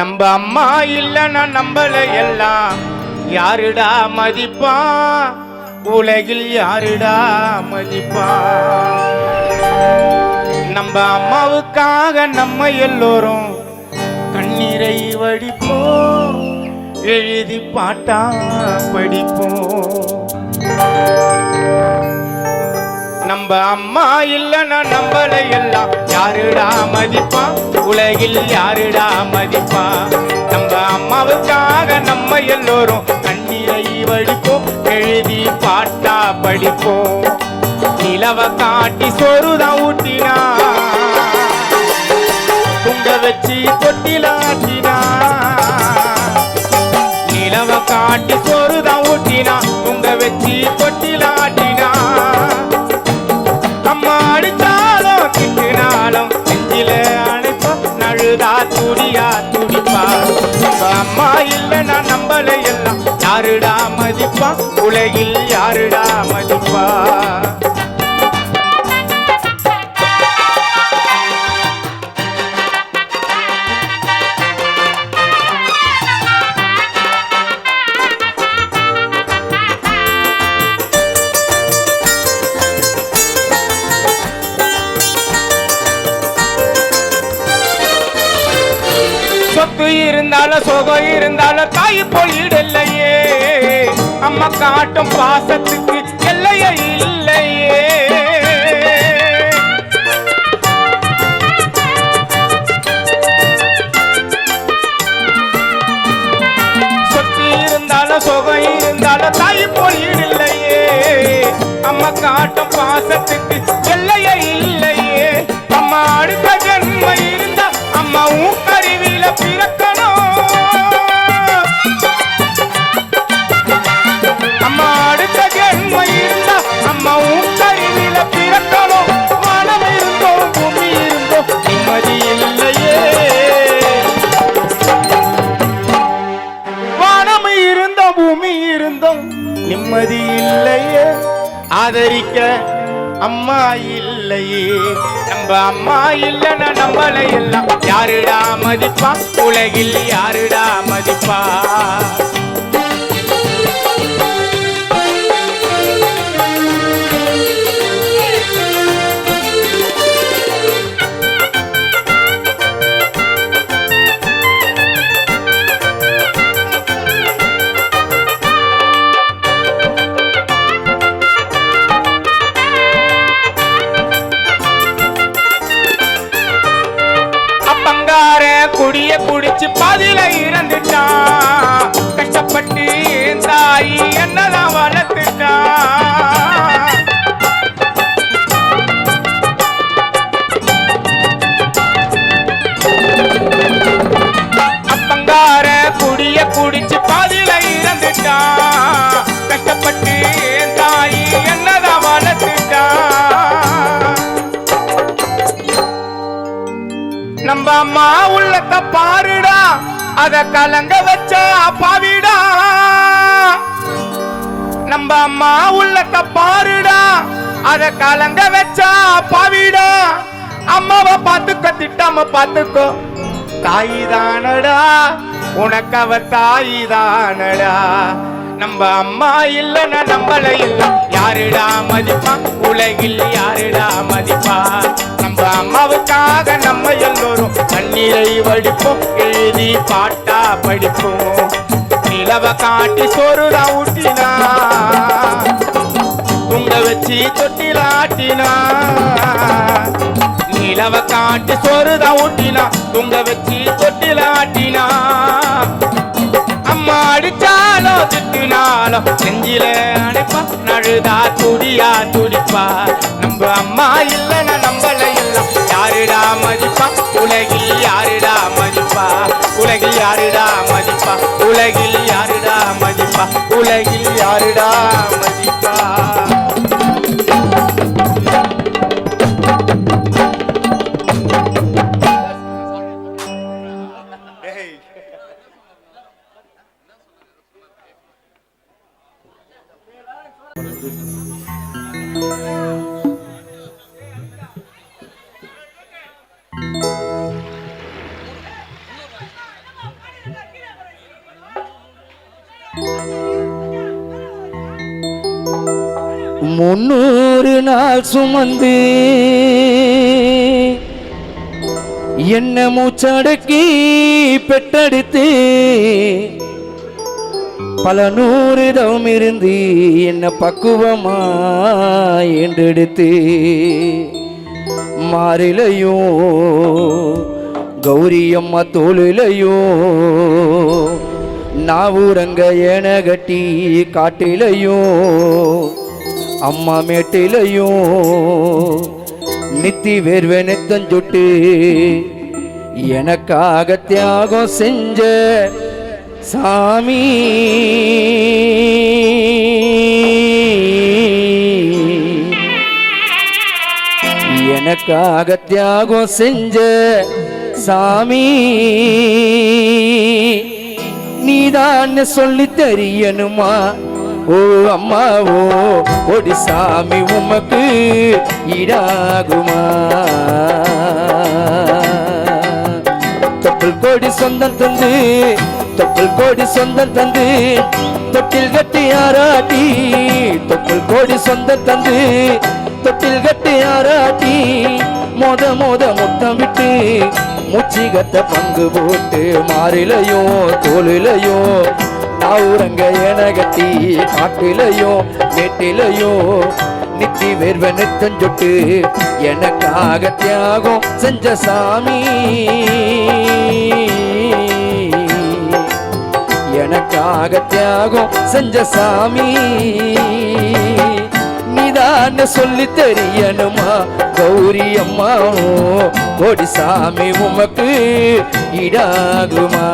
நம்ம அம்மா இல்லைன்னா நம்மள எல்லாம் யாருடா மதிப்பா, உலகில் யாருடா மதிப்பா. நம்ம அம்மாவுக்காக நம்ம எல்லோரும் கண்ணீரை வடிப்போம், எழுதி பாட்டா படிப்போம். நம்ம அம்மா இல்லைன்னா நம்மள எல்லாம் யாருடா மதிப்பா, உலகில் யாருடா மதிப்பா. நம்ம அம்மாவுக்காக நம்ம எல்லோரும் கண்ணீரை வடிப்போம், எழுதி பாட்டா படிப்போம். நிலவ காட்டி சோறுதான் ஊட்டினா, துங்க வச்சு தொட்டிலாட்டினா. நிலவ காட்டி சோறுதான் ஊட்டினா, துங்க வச்சு தொட்டிலாட்டினா. அம்மா அடிச்சாலும் திட்டினாலும் நெஞ்சில அணைப்போம், நழுதா துடியா துடிப்பா. அம்மா இல்லைன்னா நம்மள எல்லாம் யாருடா மதிப்பா, உலகில் யாருடா மதிப்பா. சொத்து இருந்தாலும் சுகம் இருந்தாலும் தாய் போல் ஈடில்லையே, அம்மா காட்டும் பாசத்துக்கு எல்லையே இல்லையே. சொத்து இருந்தாலும் சுகம் இருந்தாலும் தாய் போல் ஈடில்லையே, அம்மா காட்டும் பாசத்துக்கு எல்லையே இல்லையே. அம்மா அடுத்த ஜென்ம இருந்தா அம்மாவும் கருவில பிறக்கணும். அம்மா அடுத்த ஜென்ம இருந்தா அம்மாவும் கருவில பிறக்கணும். வானம் இருந்தோம் பூமி இருந்தோம் நிம்மதி இல்லையே, வானம் இருந்தோம் பூமி இருந்தோம் நிம்மதி இல்லையே. ஆதரிக்க அம்மா இல்லையே, நம்ம அம்மா இல்லைன்னா நம்மளை எல்லாம் யாருடா மதிப்பா, உலகில் யாருடா மதிப்பா. குடிய குடிச்சு பாதியில இறந்துட்டான், கஷ்டப்பட்டு தாயி என்னதான் வளர்த்துட்டான். அப்பங்கார குடிய குடிச்சு பாதியில இறந்துட்டான், கஷ்டப்பட்டு தாயி என்னதான் வளர்த்துட்டான். நம்ம அம்மா உள்ளத்த பாருடா, அத கலங்க வச்சா பாவிடா. நம்ம அம்மா உள்ளத்த பாருடா, அத கலங்க வச்சா பாவிடா. அம்மாவை பார்த்துக்க திட்டாம பார்த்துக்கோ, தாயிதானடா உனக்கு அவ தாயிதானடா. நம்ம அம்மா இல்லைன்னா நம்மளை இல்லை யாருடா மதிப்பா, உலகில் யாருடா மதிப்பா. நம்ம அம்மாவுக்காக நம்ம எல்லோரும் கண்ணீரை வடிப்போம், எழுதி பாட்டா படிப்போம். நிலவ காட்டி சோறுதான் ஊட்டினா, தொங்க வச்சு தொட்டிலாட்டினா நிலவ காட்டி சோறுதான் ஊட்டினா தொங்க வச்சு தொட்டிலாட்டினா அம்மா அடிச்சாலோ திட்டினாலோ நெஞ்சில அடைப்பா நழுதா துடியா துடிப்பா நம்ம அம்மா இல்லைன்னா நம்மள எல்லாம் யாருடா மதிப்பா உலகில் யாருடா மதிப்பா உலகில் யாருடா மதிப்பா உலகில் யாருடா மதிப்பா உலகில் யாருடா மதிப்பா முன்னூறு நாள் சுமந்து என்ன மூச்சடக்கி பெற்றெடுத்து பல நூறு தவம் இருந்து என்ன பக்குவமா என்றெடுத்து மாறிலையோ கௌரியம்மா தோளிலையோ நாவூரங்க ஏன கட்டி காட்டிலையோ அம்மா மேட்டிலையோ நித்தி வேர்வை நெத்தஞ்சொட்டு எனக்காக தியாகம் செஞ்ச சாமி எனக்காக தியாகம் செஞ்ச சாமி நீதான் சொல்லி தெரியணுமா ஓ அம்மாவோ ஒடி சாமி உமக்கு ஈடாகுமா தொப்புள் கோடி சொந்தம் தந்து தொப்புள் கோடி சொந்தம் தந்து தொட்டில் கட்டி ஆராட்டி தொப்புள் கோடி சொந்தம் தந்து தொட்டில் கட்டி ஆராட்டி மோத மோத முத்தம் விட்டு முச்சிகத்த பங்கு போட்டு மாறிலையோ தோளிலையோ நாவூரங்க என கட்டி காட்டிலையோ மேட்டிலையோ நித்தி வேர்வ நெத்தஞ்சொட்டு எனக்காக தியாகம் செஞ்ச சாமி எனக்காக தியாகம் செஞ்ச சாமி நீதான் சொல்லி தெரியணுமா கௌரி அம்மா கோடி சாமி உமக்கு ஈடாகுமா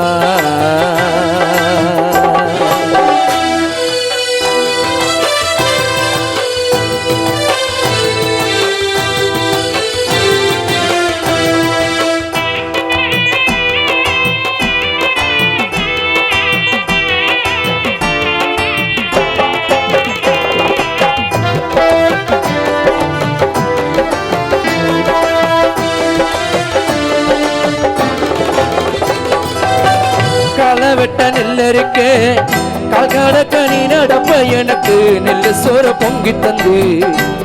வெட்ட நெல் இருக்கு கால்காடக்க நீ நடப்ப எனக்கு நெல் சோற பொங்கி தந்து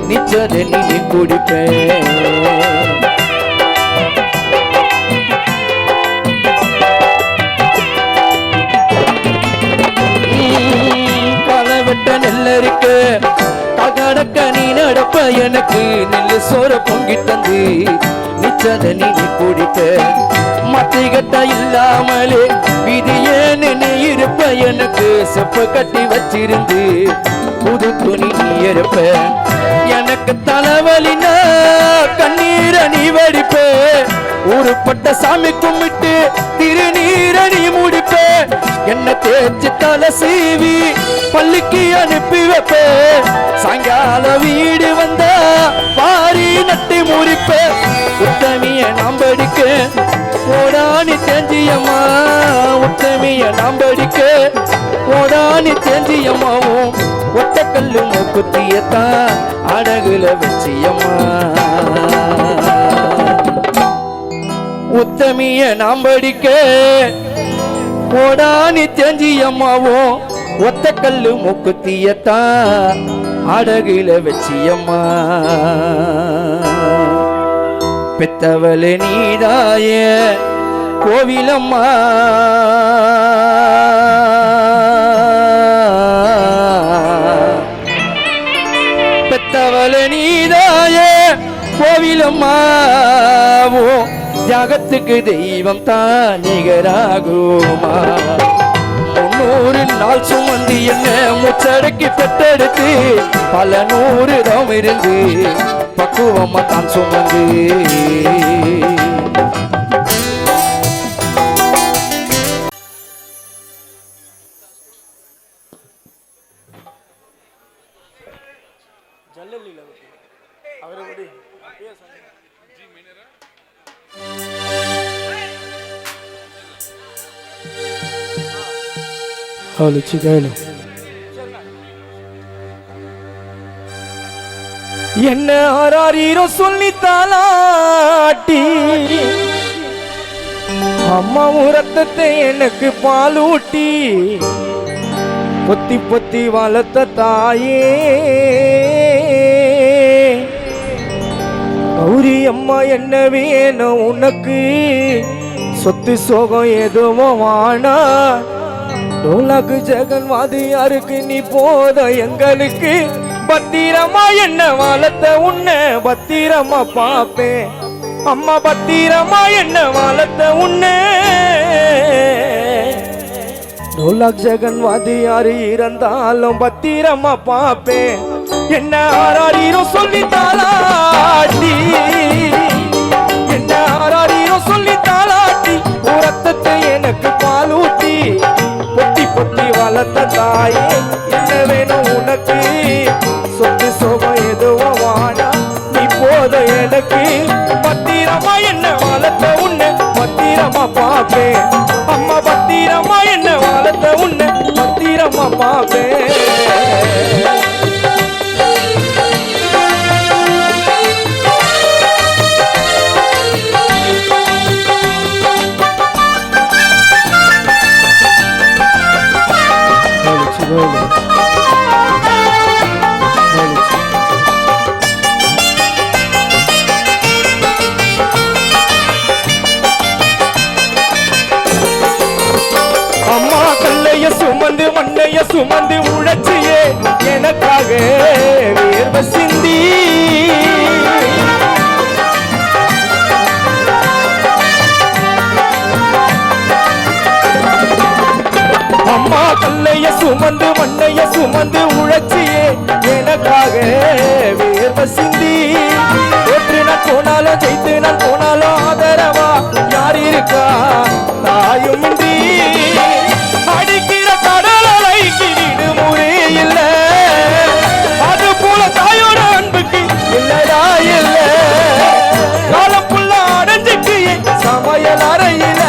நிச்சத நீ குடிப்பேன் களை வெட்ட நெல் இருக்கு கால்காடக்க நீ நடப்ப எனக்கு நெல் சோற பொங்கி தந்து நிச்சத நீ குடிப்பேன் மத்திகட்ட இல்லாமலே விதியேன்னு நீ இருப்ப எனக்கு செப்ப கட்டி வச்சிருந்து புது துணி நீ இருப்ப எனக்கு தலைவலினா கண்ணீர நீ வடிப்ப ஊருப்பட்ட சாமி கும்பிட்டு திருநீர நீ முடிப்ப என்ன தேய்ச்சி தலை சீவி பள்ளிக்கு அனுப்பி வைப்ப சாயங்கால வீடு வந்தா பாரி நட்டி முறிப்ப உத்தமிய நம்படிக்க ஓடானி தெரிஞ்சியம்மா உத்தமிய நம்படிக்க ஓடானி தெரிஞ்சியம்மாவும் ஒட்டக்கல்லு மூக்குத்தியத்தான் அடகுல வச்சியம்மா உத்தமிய நம்படிக்க ஓடானி தெரிஞ்சியம்மாவும் ஒத்தக்கல்லு மூக்குத்தியத்தான் அடகுல வச்சியம்மா பெத்தவளே நீதாய கோவிலம்மா பெத்தவள நீதாயே கோவிலம்மாவோ தியாகத்துக்கு தெய்வம் தான் நிகராகுமா 300 நாள் சுமந்து என்ன முச்சடக்கி பெற்றெடுத்து பல 100 தம் இருந்து பக்குவமா தான் சுமந்து என்ன ஆராரீரோ சொல்லி தாலாட்டி அம்மா ரத்தத்தை எனக்கு பாலூட்டி பொத்தி பொத்தி வளர்த்த தாயே கௌரி அம்மா என்ன வேணும் உனக்கு சொத்து சோகம் எதுவும் வானா டோலாக்கு ஜெகன்வாதி யாருக்கு நீ போத எங்களுக்கு பத்திரமா என்ன வளர்த்த உன்னை பத்திரமா பாப்பேன் அம்மா பத்திரமா என்ன வளர்த்த உன்னை டோலாக் ஜெகன்வாதி யாரு இருந்தாலும் பத்திரமா பாப்பேன் என்ன ஆராரீரோ சொல்லி தாலாட்டி என்ன ஆராரீரோ சொல்லி தாலாட்டி ரத்தத்தை எனக்கு பாலூட்டி பொத்தி பொத்தி வளர்த்த தாயே என்ன வேணும் உனக்கு சொத்து சோகம் எதுவும் வானா நீ போத எனக்கு பத்திரமா என்ன வளர்த்த உன்னை பத்திரமா பாப்பேன் அம்மா பத்திரமா என்ன வளர்த்த உன்னை பத்திரமா பாப்பேன் அம்மா கல்லைய சுமந்து மண்ணைய சுமந்து உழைச்சியே எனக்காக வேர்வை சிந்தி அம்மா கல்லைய சுமந்து மண்ணைய சுமந்து உழைச்சியே எனக்காக வேர்வை சிந்தி தோற்று நான் போனாலும் ஜெயித்து நான் போனாலும் ஆதரவா யார் இருக்கா தாயும் இன்றி அடிக்கிற கடலைக்கு விடுமுறை இல்ல அது போல தாயோட அன்புக்கு இல்லடா இல்ல காலம் புள்ள அடைஞ்சுக்கு சமையல் அறையில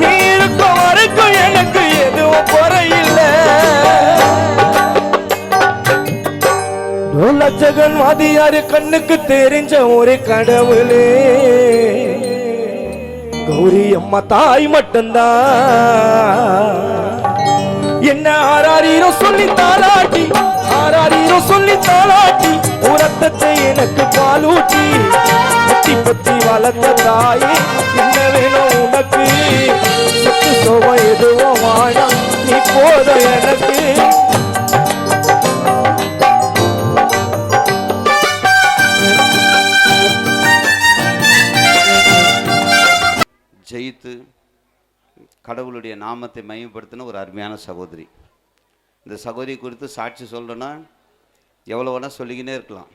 நீ இருக்கும் வரைக்கும் எனக்கு எதுவும் குறையில்ல ஜெகன்வாதியாரு கண்ணுக்கு தெரிஞ்ச ஒரு கடவுளே கௌரி அம்மா தாய் மட்டும்தான் என்ன ஆராரீரோ சொல்லி தாலாட்டி ஆராரீரோ சொல்லி தாலாட்டி ரத்தத்தை எனக்கு பாலூட்டி பொத்தி பொத்தி வளர்த்த தாயே என்ன வேணும் உனக்கு சொத்து சோகம் எதுவும் வாழா நீ போத எனக்கு ஜெயித்து கடவுளுடைய நாமத்தை மையப்படுத்தின ஒரு அருமையான சகோதரி. இந்த சகோதரி குறித்து சாட்சி சொல்கிறேன்னா எவ்வளோ வேணால் சொல்லிக்கினே இருக்கலாம்.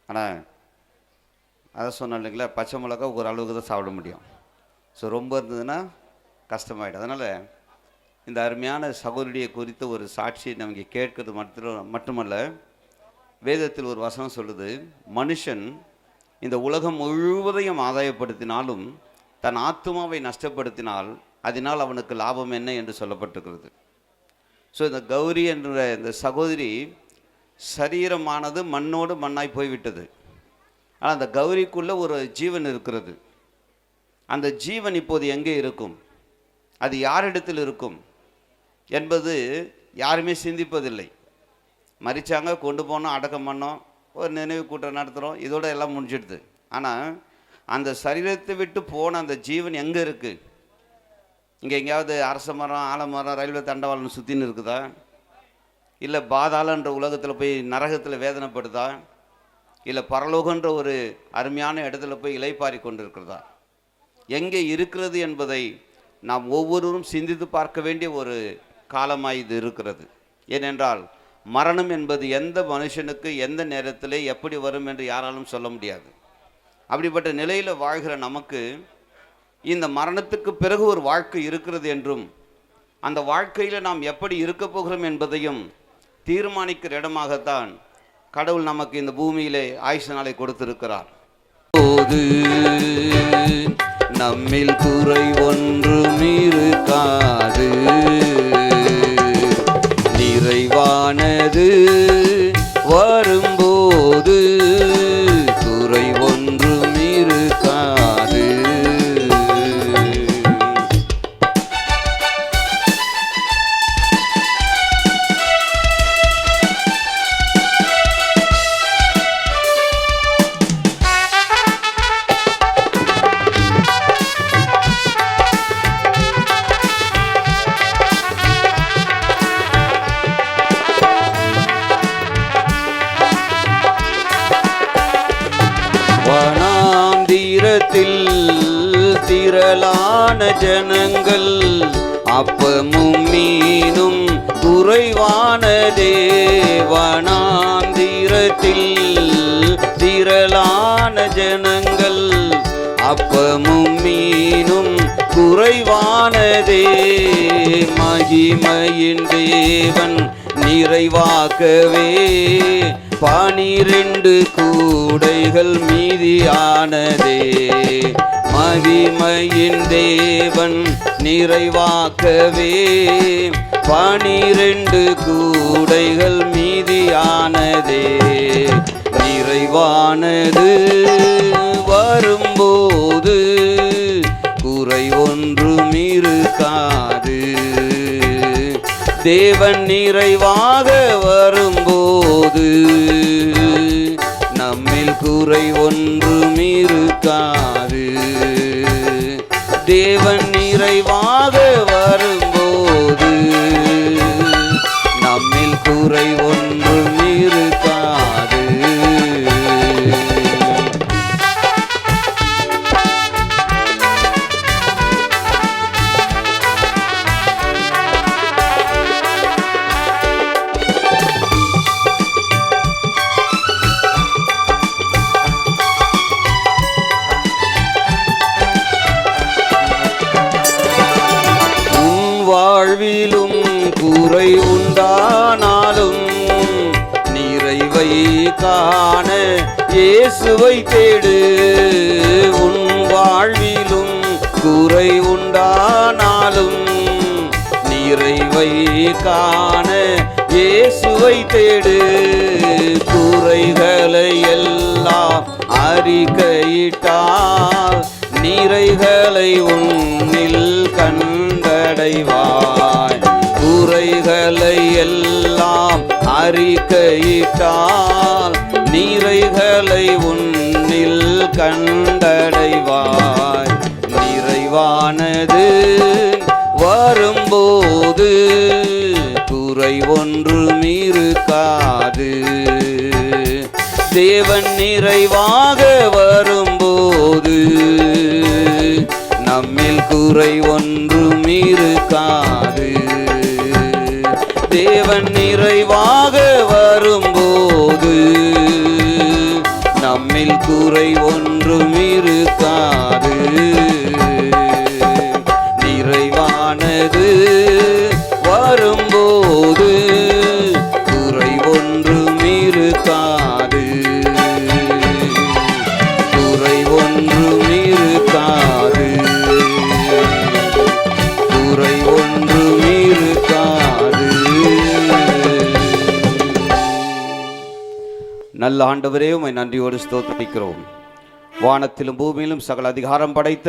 ஆனால் அதை சொன்னோம் இல்லைங்களா, பச்சை மிளகா ஒரு அளவுக்கு தான் சாப்பிட முடியும். ஸோ ரொம்ப இருந்ததுன்னா கஷ்டமாயிடும். அதனால் இந்த அருமையான சகோதரியை குறித்து ஒரு சாட்சி நமக்கு கேட்கறது மட்டுமல்ல, வேதத்தில் ஒரு வசனம் சொல்லுது, மனுஷன் இந்த உலகம் முழுவதையும் ஆதாயப்படுத்தினாலும் தன் ஆத்துமாவை நஷ்டப்படுத்தினால் அதனால் அவனுக்கு லாபம் என்ன என்று சொல்லப்பட்டிருக்கிறது. ஸோ இந்த கௌரி என்ற இந்த சகோதரி சரீரமானது மண்ணோடு மண்ணாய் போய்விட்டது. ஆனால் அந்த கௌரிக்குள்ளே ஒரு ஜீவன் இருக்கிறது. அந்த ஜீவன் இப்போது எங்கே இருக்கும், அது யாரிடத்தில் இருக்கும் என்பது யாருமே சிந்திப்பதில்லை. மறிச்சாங்க, கொண்டு போனோம், அடக்கம் பண்ணோம், ஒரு நினைவு கூட்டம் நடத்துகிறோம், இதோட எல்லாம் முடிஞ்சிடுது. ஆனால் அந்த சரீரத்தை விட்டு போன அந்த ஜீவன் எங்கே இருக்குது? இங்கே எங்கேயாவது அரச மரம், ஆலமரம், ரயில்வே தண்டவாளம் சுற்றின்னு இருக்குதா? இல்லை பாதாளன்ற உலகத்தில் போய் நரகத்தில் வேதனைப்படுதா, இல்லை பரலோகன்ற ஒரு அருமையான இடத்துல போய் இளைப்பாரி கொண்டிருக்கிறதா? எங்கே இருக்கிறது என்பதை நாம் ஒவ்வொருவரும் சிந்தித்து பார்க்க வேண்டிய ஒரு காலமாக இது இருக்கிறது. ஏனென்றால் மரணம் என்பது எந்த மனுஷனுக்கு எந்த நேரத்தில் எப்படி வரும் என்று யாராலும் சொல்ல முடியாது. அப்படிப்பட்ட நிலையில் வாழ்கிற நமக்கு இந்த மரணத்துக்கு பிறகு ஒரு வாழ்க்கை இருக்கிறது என்றும் அந்த வாழ்க்கையில் நாம் எப்படி இருக்க போகிறோம் என்பதையும் தீர்மானிக்கிற இடமாகத்தான் கடவுள் நமக்கு இந்த பூமியிலே ஆயுசு நாளை கொடுத்திருக்கிறார். போது நம்மில் குறை ஒன்றும் இருக்காது, நிறைவானது வரும்போது குறை ஒன்றும் இருக்காது. திரளான ஜனங்கள் அப்பமும் மீனும் குறைவான தேவனாந்திரத்தில் திரளான ஜனங்கள் அப்பமும் மீனும் குறைவானதே. மகிமையின் தேவன் நிறைவாக்கவே 12 கூடைகள் மீதியானதே. மகிமையின் தேவன் நிறைவாக்கவே 12 கூடைகள் மீதியானதே. நிறைவானது வரும்போது குறை ஒன்றும் இருக்காது. தேவன் நிறைவாக வரும்போது நம்மில் குறை ஒன்றும் இருக்காது. தேவன் நிறைவாக வரும்போது நம்மில் குறை ஒன்றும் இருக்காது. வாழ்விலும் குறை உண்டானாலும் நிறைவை காண இயேசுவை தேடு. உன் வாழ்விலும் குறை உண்டானாலும் நிறைவை காண இயேசுவை தேடு. குறைகளை எல்லாம் அறிக்கையிட்டால் நிறைகளை உன்னில் கண்டடைவாய். குறைகளை எல்லாம் அறிக்கையிட்டால் நிறைகளை உன்னில் கண்டடைவாய். நிறைவானது வரும்போது குறை ஒன்றும் இருக்காது. தேவன் நிறைவாக வரும்போது நம்மில் குறை ஒன்றும் இருக்காது. தேவன் நிறைவாக வரும்போது நம்மில் குறை ஒன்றும் இருக்காது. நிறைவானது வரும்போது குறை ஒன்றும் இருக்காது. குறை ஒன்றும் இருக்காது. குறை ஒன்றும் இருக்காது. நல்ல ஆண்டவரே, உம்மை நன்றியோடு ஸ்தோத்திரிக்கிறோம். வானத்திலும் பூமியிலும் சகல அதிகாரம் படைத்த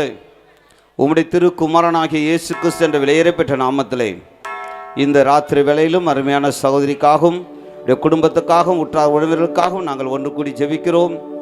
உம்முடைய திருக்குமாரனாகிய இயேசு கிறிஸ்து என்ற விலையேற பெற்ற நாமத்திலே இந்த ராத்திரி வேளையிலும் அருமையான சகோதரிக்காகவும் குடும்பத்துக்காகவும் உற்றார் உறவினர்களுக்காகவும் நாங்கள் ஒன்று கூடி ஜெபிக்கிறோம்.